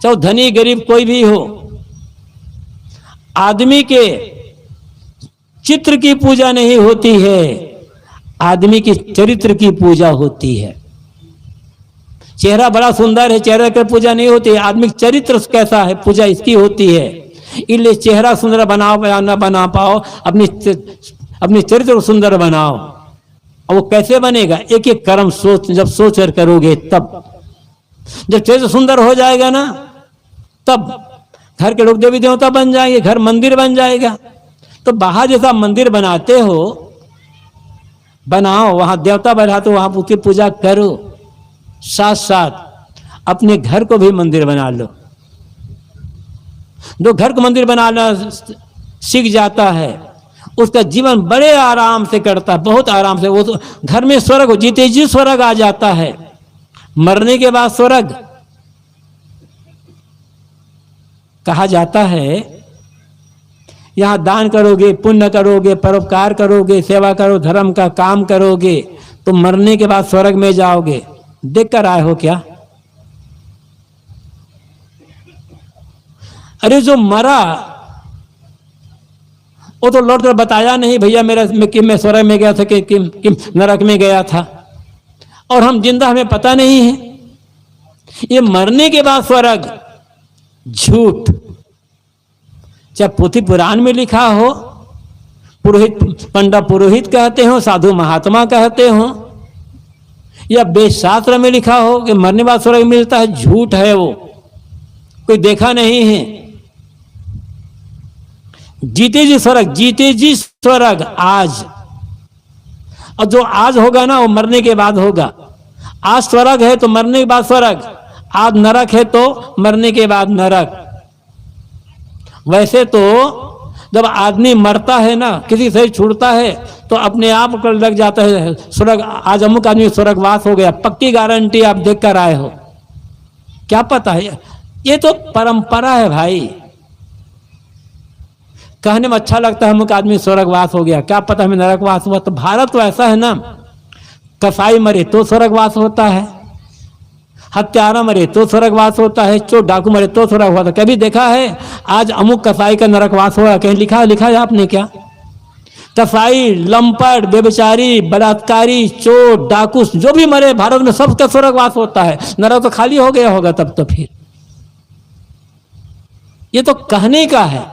चाहे धनी गरीब कोई भी हो, आदमी के चित्र की पूजा नहीं होती है, आदमी के चरित्र की पूजा होती है। चेहरा बड़ा सुंदर है, चेहरे की पूजा नहीं होती है, आदमी चरित्र कैसा है पूजा इसकी होती है। इसलिए चेहरा सुंदर बनाओ या ना बना पाओ, अपनी चरित्र को सुंदर बनाओ। और वो कैसे बनेगा? एक एक कर्म जब सोच कर करोगे तब, जब चरित्र सुंदर हो जाएगा ना तब घर के लोग देवी देवता बन जाएंगे, घर मंदिर बन जाएगा। तो बाहर जैसा मंदिर बनाते हो बनाओ, वहां देवता बैठा तो वहां उसकी पूजा करो, साथ साथ अपने घर को भी मंदिर बना लो। जो घर को मंदिर बनाना सीख जाता है उसका जीवन बड़े आराम से कटता है, बहुत आराम से। वो तो घर में स्वर्ग, जीते जी स्वर्ग आ जाता है, मरने के बाद स्वर्ग। कहा जाता है यहां दान करोगे, पुण्य करोगे, परोपकार करोगे, सेवा करो, धर्म का काम करोगे तो मरने के बाद स्वर्ग में जाओगे। देख कर आए हो क्या? अरे जो मरा वो तो लौट कर बताया नहीं भैया मैं स्वर्ग में गया था कि नरक में गया था, और हम जिंदा हमें पता नहीं है। ये मरने के बाद स्वर्ग झूठ। चाहे पोथी पुराण में लिखा हो, पुरोहित पंडा पुरोहित कहते हो, साधु महात्मा कहते हो, या वेद शास्त्र में लिखा हो कि मरने बाद स्वर्ग मिलता है, झूठ है वो, कोई देखा नहीं है। जीते जी स्वर्ग, जीते जी स्वर्ग आज, और जो आज होगा ना वो मरने के बाद होगा। आज स्वर्ग है तो मरने के बाद स्वर्ग, आज नरक है तो मरने के बाद नरक। वैसे तो जब आदमी मरता है ना, किसी से छूटता है तो अपने आप को लग जाता है स्वर्ग, आज अमुक आदमी स्वर्गवास हो गया, पक्की गारंटी आप देख कर आए हो। क्या पता है, ये तो परंपरा है भाई। कहने में अच्छा लगता है अमुक आदमी स्वर्गवास हो गया, क्या पता हमें नरकवास हुआ। तो भारत तो ऐसा है ना, कसाई मरे तो स्वर्गवास होता है, हत्यारा मरे तो स्वर्गवास होता है, चोर डाकू मरे तो स्वर्ग होता है। कभी देखा है आज अमुक कसाई का नरकवास हुआ? कहीं लिखा है आपने क्या? कसाई, लंपट, बेबचारी, बलात्कारी, चोर, डाकू जो भी मरे भारत में सबका स्वर्गवास होता है। नरक तो खाली हो गया होगा तब तो। फिर ये तो कहने का है,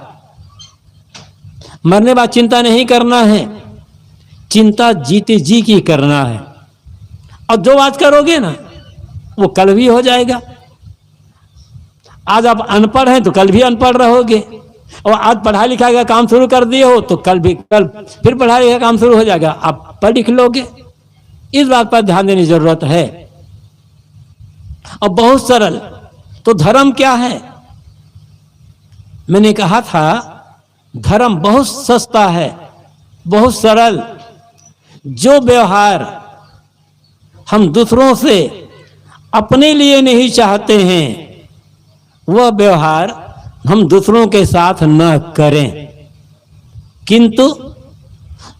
मरने बाद चिंता नहीं करना है, चिंता जीते जी की करना है। और जो आज करोगे ना वो कल भी हो जाएगा। आज आप अनपढ़ हैं तो कल भी अनपढ़ रहोगे, और आज पढ़ाई लिखाई का काम शुरू कर दिए हो तो कल फिर पढ़ाई का काम शुरू हो जाएगा, आप पढ़ लिख लोगे। इस बात पर ध्यान देने की जरूरत है। और बहुत सरल। तो धर्म क्या है? मैंने कहा था धर्म बहुत सस्ता है, बहुत सरल। जो व्यवहार हम दूसरों से अपने लिए नहीं चाहते हैं वह व्यवहार हम दूसरों के साथ न करें, किंतु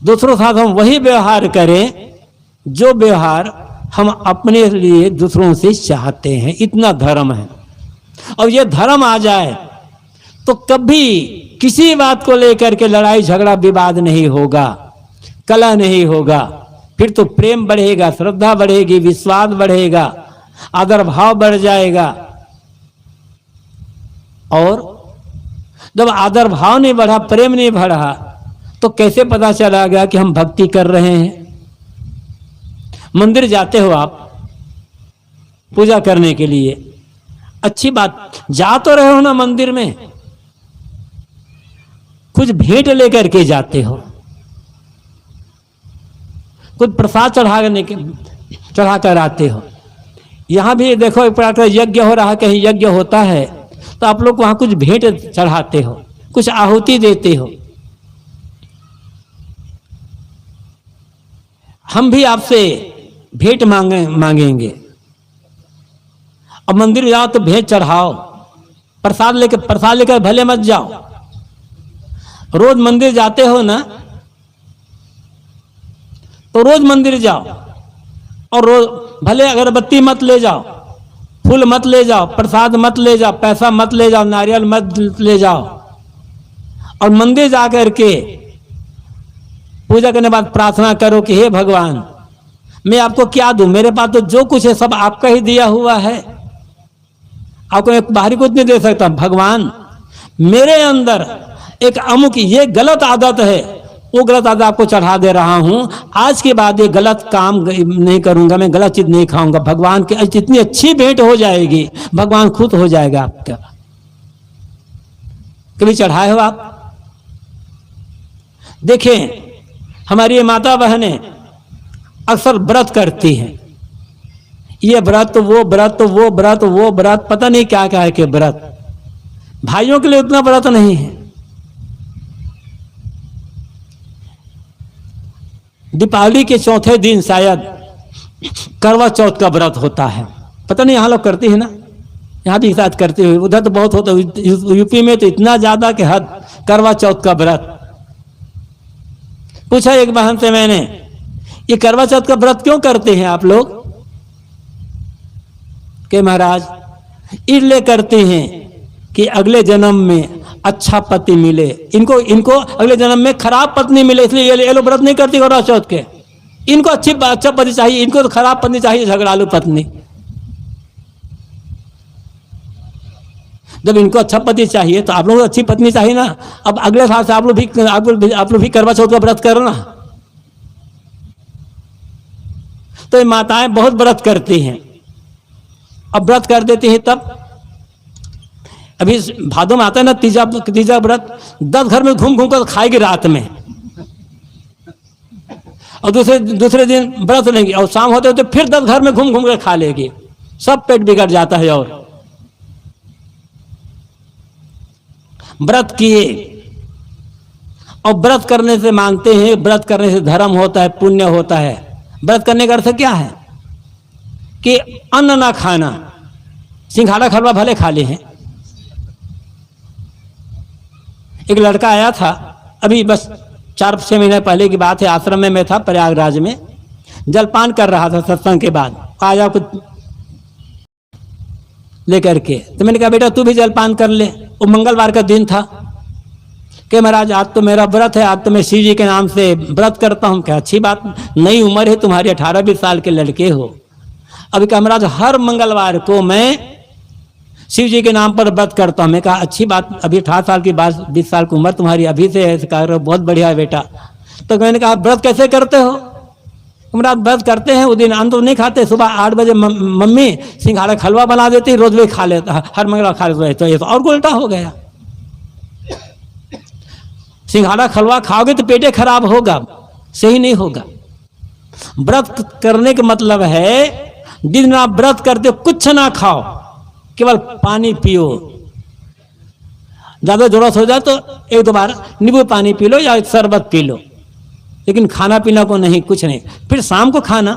दूसरों के साथ हम वही व्यवहार करें जो व्यवहार हम अपने लिए दूसरों से चाहते हैं। इतना धर्म है। और यह धर्म आ जाए तो कभी किसी बात को लेकर के लड़ाई झगड़ा विवाद नहीं होगा, कलह नहीं होगा। फिर तो प्रेम बढ़ेगा, श्रद्धा बढ़ेगी, विश्वास बढ़ेगा, आदर भाव बढ़ जाएगा। और जब आदर भाव नहीं बढ़ा, प्रेम नहीं बढ़ा, तो कैसे पता चला गया कि हम भक्ति कर रहे हैं? मंदिर जाते हो आप पूजा करने के लिए, अच्छी बात, जा तो रहे हो ना मंदिर में, कुछ भेंट लेकर के जाते हो, कुछ प्रसाद चढ़ा कर आते हो। यहाँ भी देखो एक प्रकार का यज्ञ हो रहा है, कहीं यज्ञ होता है तो आप लोग वहाँ कुछ भेंट चढ़ाते हो, कुछ आहुति देते हो। हम भी आपसे भेंट मांगेंगे। अब मंदिर जाओ तो भेंट चढ़ाओ, प्रसाद लेकर भले मत जाओ। रोज मंदिर जाते हो ना, तो रोज मंदिर जाओ और रोज भले अगरबत्ती मत ले जाओ, फूल मत ले जाओ, प्रसाद मत ले जाओ, पैसा मत ले जाओ, नारियल मत ले जाओ, और मंदिर जाकर के पूजा करने के बाद प्रार्थना करो कि हे भगवान, मैं आपको क्या दूं, मेरे पास तो जो कुछ है सब आपका ही दिया हुआ है, आपको एक बाहरी कुछ नहीं दे सकता। भगवान, मेरे अंदर एक अमुक ये गलत आदत है, वो गलत आदत आपको चढ़ा दे रहा हूं। आज के बाद ये गलत काम नहीं करूंगा, मैं गलत चीज नहीं खाऊंगा। भगवान की इतनी अच्छी भेंट हो जाएगी, भगवान खुद हो जाएगा आपका। कभी चढ़ाए हो आप? देखें, हमारी माता बहनें अक्सर व्रत करती हैं, ये व्रत वो व्रत वो व्रत वो व्रत, पता नहीं क्या क्या है कि व्रत। भाइयों के लिए उतना व्रत नहीं है। दीपावली के चौथे दिन शायद करवा चौथ का व्रत होता है, पता नहीं यहाँ लोग करते हैं ना, यहाँ भी साथ करते हुए, उधर तो बहुत होता है, यूपी में तो इतना ज्यादा कि हद। करवा चौथ का व्रत पूछा एक बहन से मैंने, ये करवा चौथ का व्रत क्यों करते हैं आप लोग? कि महाराज इसलिए करते हैं कि अगले जन्म में अच्छा पति मिले, इनको अगले जन्म में खराब पत्नी मिले, इसलिए ये लोग व्रत नहीं करती करवा चौथ के। इनको अच्छा पति चाहिए, इनको तो खराब पत्नी चाहिए, झगड़ालू पत्नी। जब इनको अच्छा पति चाहिए तो आप लोगों को अच्छी पत्नी चाहिए ना। अब अगले साल से आप लोग भी करवा चौथ का व्रत करना। तो ये माताएं बहुत व्रत करती हैं। अब व्रत कर देती हैं, तब अभी भादों में आता है ना तीजा व्रत, 10 घर में घूम घूम कर खाएगी रात में, और दूसरे दिन व्रत लेंगी, और शाम होते होते फिर 10 घर में घूम घूम कर खा लेगी। सब पेट बिगड़ जाता है। और व्रत किए, और व्रत करने से मानते हैं, व्रत करने से धर्म होता है, पुण्य होता है। व्रत करने का अर्थ क्या है कि अन्न ना खाना, सिंघाड़ा खलवा भले खा ले हैं। एक लड़का आया था, अभी बस 4-6 महीने पहले की बात है, आश्रम में मैं था प्रयागराज में, जलपान कर रहा था सत्संग के बाद, आया कुछ लेकर के, तो मैंने कहा बेटा तू भी जलपान कर ले। वो मंगलवार का दिन था। कि महाराज आज तो मेरा व्रत है, आज तो मैं शिव जी के नाम से व्रत करता हूँ। क्या अच्छी बात, नई उम्र है तुम्हारी, 18-20 साल के लड़के हो। अभी कहा महाराज हर मंगलवार को मैं शिव जी के नाम पर व्रत करता हूँ। मैं कहा अच्छी बात, अभी 18 साल की बात, 20 साल की उम्र तुम्हारी अभी से है, कह रहे हो बहुत बढ़िया है बेटा। तो मैंने कहा व्रत कैसे करते हो? महाराज व्रत करते हैं, उस दिन अन्न तो नहीं खाते, सुबह 8 बजे मम्मी सिंघाड़ा खलवा बना देती, रोज भी खा लेता, हर मंगलवार खा लेता। तो ये तो और उल्टा हो गया। सिंघाड़ा खलवा खाओगे तो पेटे खराब होगा, सही नहीं होगा। व्रत करने का मतलब है जिस दिन आप व्रत करते हो कुछ ना खाओ, केवल पानी पियो। ज्यादा जरूरत हो जाए तो 1-2 बार नींबू पानी पी लो या शरबत पी लो, लेकिन खाना पीना को नहीं, कुछ नहीं। फिर शाम को खाना।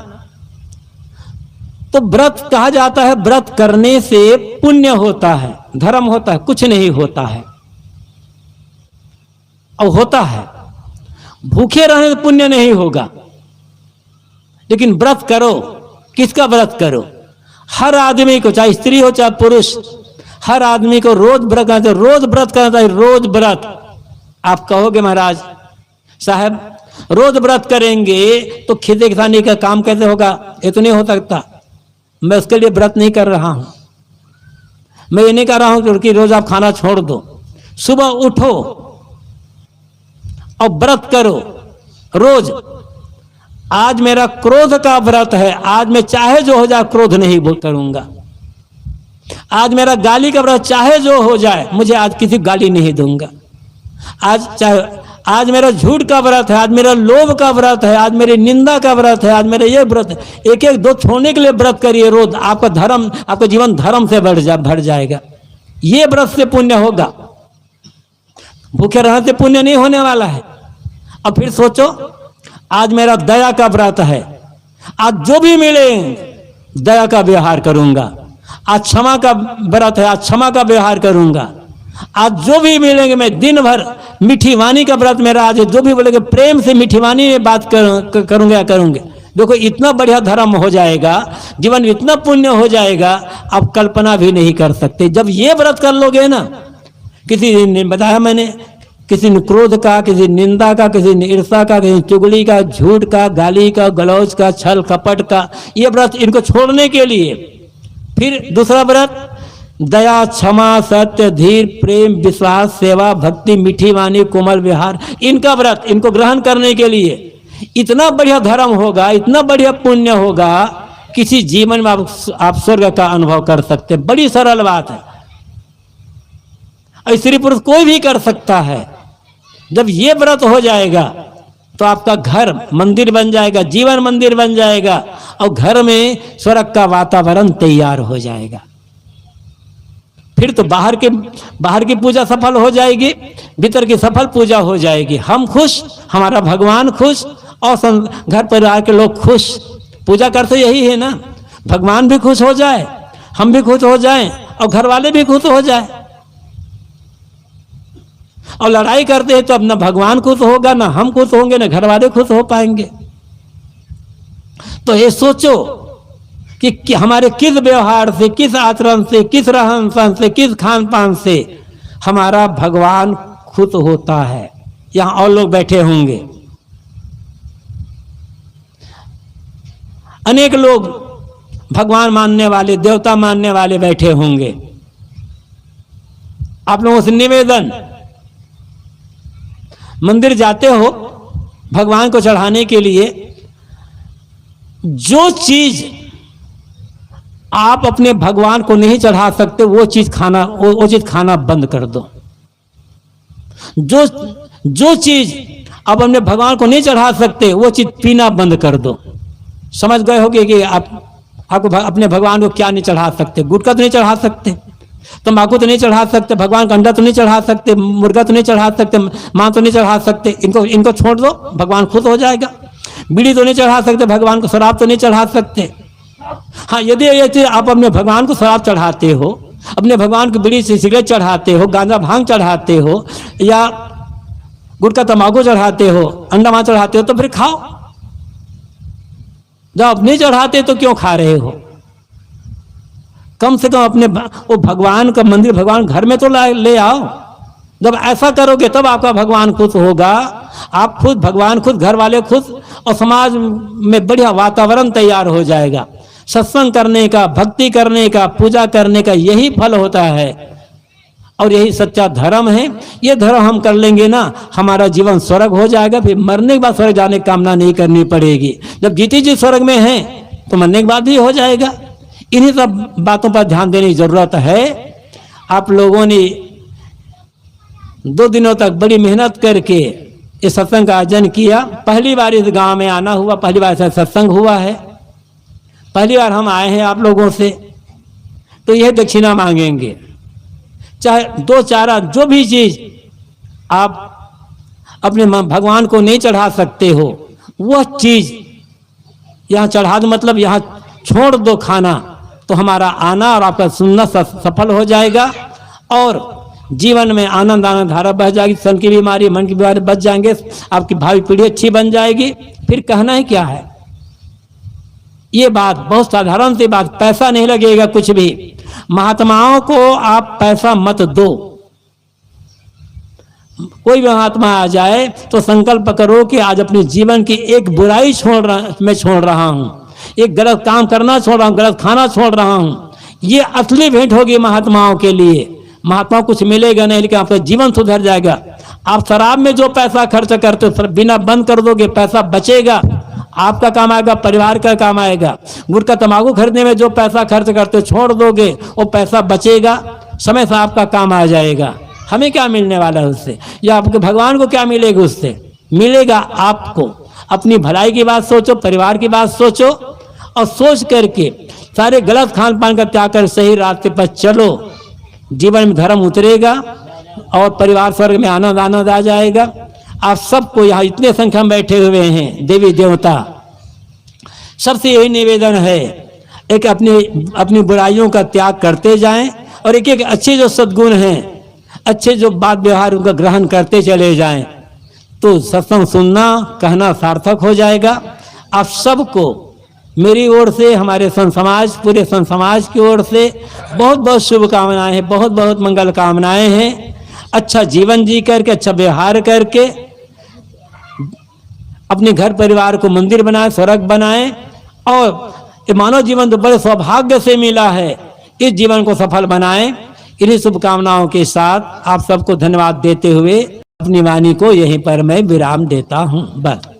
तो व्रत कहा जाता है, व्रत करने से पुण्य होता है, धर्म होता है, कुछ नहीं होता है। और होता है भूखे रहने से पुण्य नहीं होगा, लेकिन व्रत करो। किसका व्रत करो? हर आदमी को, चाहे स्त्री हो चाहे पुरुष, हर आदमी को रोज व्रत करना चाहिए, रोज व्रत करना चाहिए, रोज व्रत। आप कहोगे महाराज साहब रोज व्रत करेंगे तो खेती किसानी का काम कैसे होगा? ये तो नहीं हो सकता। मैं उसके लिए व्रत नहीं कर रहा हूं। मैं ये नहीं कर रहा हूं कि रोज आप खाना छोड़ दो। सुबह उठो और व्रत करो रोज। आज मेरा क्रोध का व्रत है, आज मैं चाहे जो हो जाए क्रोध नहीं करूंगा। आज मेरा गाली का व्रत, चाहे जो हो जाए, मुझे आज किसी गाली नहीं दूंगा। आज चाहे आज मेरा झूठ का व्रत है, आज मेरा लोभ का व्रत है, आज मेरी निंदा का व्रत है, आज मेरा ये व्रत है। एक एक दो छोड़ने के लिए व्रत करिए रोज, आपका धर्म, आपका जीवन धर्म से भर जाएगा। ये व्रत से पुण्य होगा, भूखे रहने से पुण्य नहीं होने वाला है। अब फिर सोचो, आज मेरा दया का व्रत है, आज जो भी मिले दया का व्यवहार करूंगा। आज क्षमा का व्रत है, आज क्षमा का व्यवहार करूंगा। आज जो भी मिलेंगे मैं दिन भर, मीठी वाणी का व्रत मेरा आज, जो भी बोलेंगे प्रेम से मीठी वाणी में बात करूंगा करूंगे। देखो इतना बढ़िया धर्म हो जाएगा, जीवन इतना पुण्य हो जाएगा, आप कल्पना भी नहीं कर सकते। जब ये व्रत कर लोगे ना, किसी ने बताया मैंने, किसी ने क्रोध का, किसी निंदा का, किसी ने ईर्ष्या का, किसी चुगली का, झूठ का, गाली का, गलौज का, छल कपट का, ये व्रत इनको छोड़ने के लिए। फिर दूसरा व्रत दया, क्षमा, सत्य, धीर, प्रेम, विश्वास, सेवा, भक्ति, मीठी वाणी, कोमल व्यवहार, इनका व्रत, इनको ग्रहण करने के लिए इतना बढ़िया धर्म होगा, इतना बढ़िया पुण्य होगा, किसी जीवन में आप स्वर्ग का अनुभव कर सकते। बड़ी सरल बात है, स्त्री पुरुष कोई भी कर सकता है। जब ये व्रत हो जाएगा तो आपका घर मंदिर बन जाएगा, जीवन मंदिर बन जाएगा, और घर में स्वर्ग का वातावरण तैयार हो जाएगा। फिर तो बाहर की पूजा सफल हो जाएगी, भीतर की सफल पूजा हो जाएगी। हम खुश, हमारा भगवान खुश, और घर परिवार के लोग खुश। पूजा करते यही है ना, भगवान भी खुश हो जाए, हम भी खुश हो जाएं, और घर वाले भी खुश हो जाए। और लड़ाई करते हैं तो अब ना भगवान खुश होगा, ना हम खुश होंगे, ना घर वाले खुश हो पाएंगे। तो ये सोचो कि हमारे किस व्यवहार से, किस आचरण से, किस रहन सहन से, किस खान पान से हमारा भगवान खुश होता है। यहां और लोग बैठे होंगे, अनेक लोग भगवान मानने वाले, देवता मानने वाले बैठे होंगे। आप लोगों से निवेदन, मंदिर जाते हो भगवान को चढ़ाने के लिए, जो चीज आप अपने भगवान को नहीं चढ़ा सकते वो चीज खाना बंद कर दो। जो चीज आप अपने भगवान को नहीं चढ़ा सकते वो चीज पीना बंद कर दो। समझ गए होगे कि आपको अपने भगवान को क्या नहीं चढ़ा सकते। गुटखा तो नहीं चढ़ा सकते, तंबाकू तो नहीं चढ़ा सकते, भगवान का अंडा तो नहीं चढ़ा सकते, मुर्गा तो नहीं चढ़ा सकते, मां तो नहीं चढ़ा सकते। इनको छोड़ दो, भगवान खुश हो जाएगा। बीड़ी तो नहीं चढ़ा सकते भगवान को, शराब तो नहीं चढ़ा सकते। हाँ, यदि आप अपने भगवान को शराब चढ़ाते हो, अपने भगवान को बीड़ी से सिगरेट चढ़ाते हो, गांजा भांग चढ़ाते हो, या गुटखा तंबाकू चढ़ाते हो, अंडा मां चढ़ाते हो, तो फिर खाओ। जब आप नहीं चढ़ाते तो क्यों खा रहे हो? कम से कम अपने वो भगवान का मंदिर, भगवान घर में तो ले आओ। जब ऐसा करोगे तब आपका भगवान खुश होगा। आप खुद, भगवान खुद, घर वाले खुश, और समाज में बढ़िया वातावरण तैयार हो जाएगा। सत्संग करने का, भक्ति करने का, पूजा करने का यही फल होता है, और यही सच्चा धर्म है। ये धर्म हम कर लेंगे ना, हमारा जीवन स्वर्ग हो जाएगा। फिर मरने के बाद स्वर्ग जाने की कामना नहीं करनी पड़ेगी। जब जीती जी स्वर्ग में है तो मरने के बाद भी हो जाएगा। इन्हीं सब बातों पर ध्यान देने की जरूरत है। आप लोगों ने 2 दिनों तक बड़ी मेहनत करके इस सत्संग का आयोजन किया। पहली बार इस गांव में आना हुआ, पहली बार ऐसा सत्संग हुआ है, पहली बार हम आए हैं आप लोगों से, तो यह दक्षिणा मांगेंगे। चाहे 2 चारा, जो भी चीज आप अपने भगवान को नहीं चढ़ा सकते हो, वह चीज यहाँ चढ़ा दो, मतलब यहाँ छोड़ दो खाना, तो हमारा आना और आपका सुनना सफल हो जाएगा, और जीवन में आनंद धारा बह जाएगी। सन की बीमारी, मन की बीमारी बच जाएंगे, आपकी भावी पीढ़ी अच्छी बन जाएगी। फिर कहना ही क्या है। ये बात बहुत साधारण सी बात, पैसा नहीं लगेगा कुछ भी। महात्माओं को आप पैसा मत दो। कोई भी महात्मा आ जाए तो संकल्प करो कि आज अपने जीवन की एक बुराई छोड़ रहा हूं, एक गलत काम करना छोड़ रहा हूं, गलत खाना छोड़ रहा हूं। ये असली भेंट होगी महात्माओं के लिए। महात्मा कुछ मिलेगा नहीं, लेकिन आपका जीवन सुधर जाएगा। आप शराब में जो पैसा खर्च करते हो, बिना बंद कर दोगे, पैसा बचेगा, आपका काम आएगा, परिवार का काम आएगा। गुटखा तंबाकू खरीदने में जो पैसा खर्च करते हो, छोड़ दोगे, वो पैसा बचेगा, समय से आपका काम आ जाएगा। हमें क्या मिलने वाला है उससे, या आपके भगवान को क्या मिलेगा उससे? मिलेगा आपको अपनी भलाई की बात सोचो, परिवार की बात सोचो, और सोच करके सारे गलत खान पान का त्याग कर सही रास्ते पर चलो। जीवन में धर्म उतरेगा और परिवार स्वर्ग में आनंद आनंद आ जाएगा। आप सबको यहाँ इतने संख्या में बैठे हुए हैं देवी देवता, सबसे यही निवेदन है, एक अपनी बुराइयों का त्याग करते जाएं और एक एक अच्छे जो सद्गुण हैं, अच्छे जो बात व्यवहार उनका ग्रहण करते चले जाएं, तो सत्संग सुनना कहना सार्थक हो जाएगा। आप सबको मेरी ओर से, हमारे संत समाज, पूरे संत समाज की ओर से बहुत बहुत शुभकामनाएं हैं, बहुत बहुत मंगल कामनाएं हैं। अच्छा जीवन जी करके, अच्छा व्यवहार करके अपने घर परिवार को मंदिर बनाए, स्वर्ग बनाए, और ये मानव जीवन तो बड़े सौभाग्य से मिला है, इस जीवन को सफल बनाएं। इन्हीं शुभकामनाओं के साथ आप सबको धन्यवाद देते हुए अपनी वाणी को यहीं पर मैं विराम देता हूं। बस।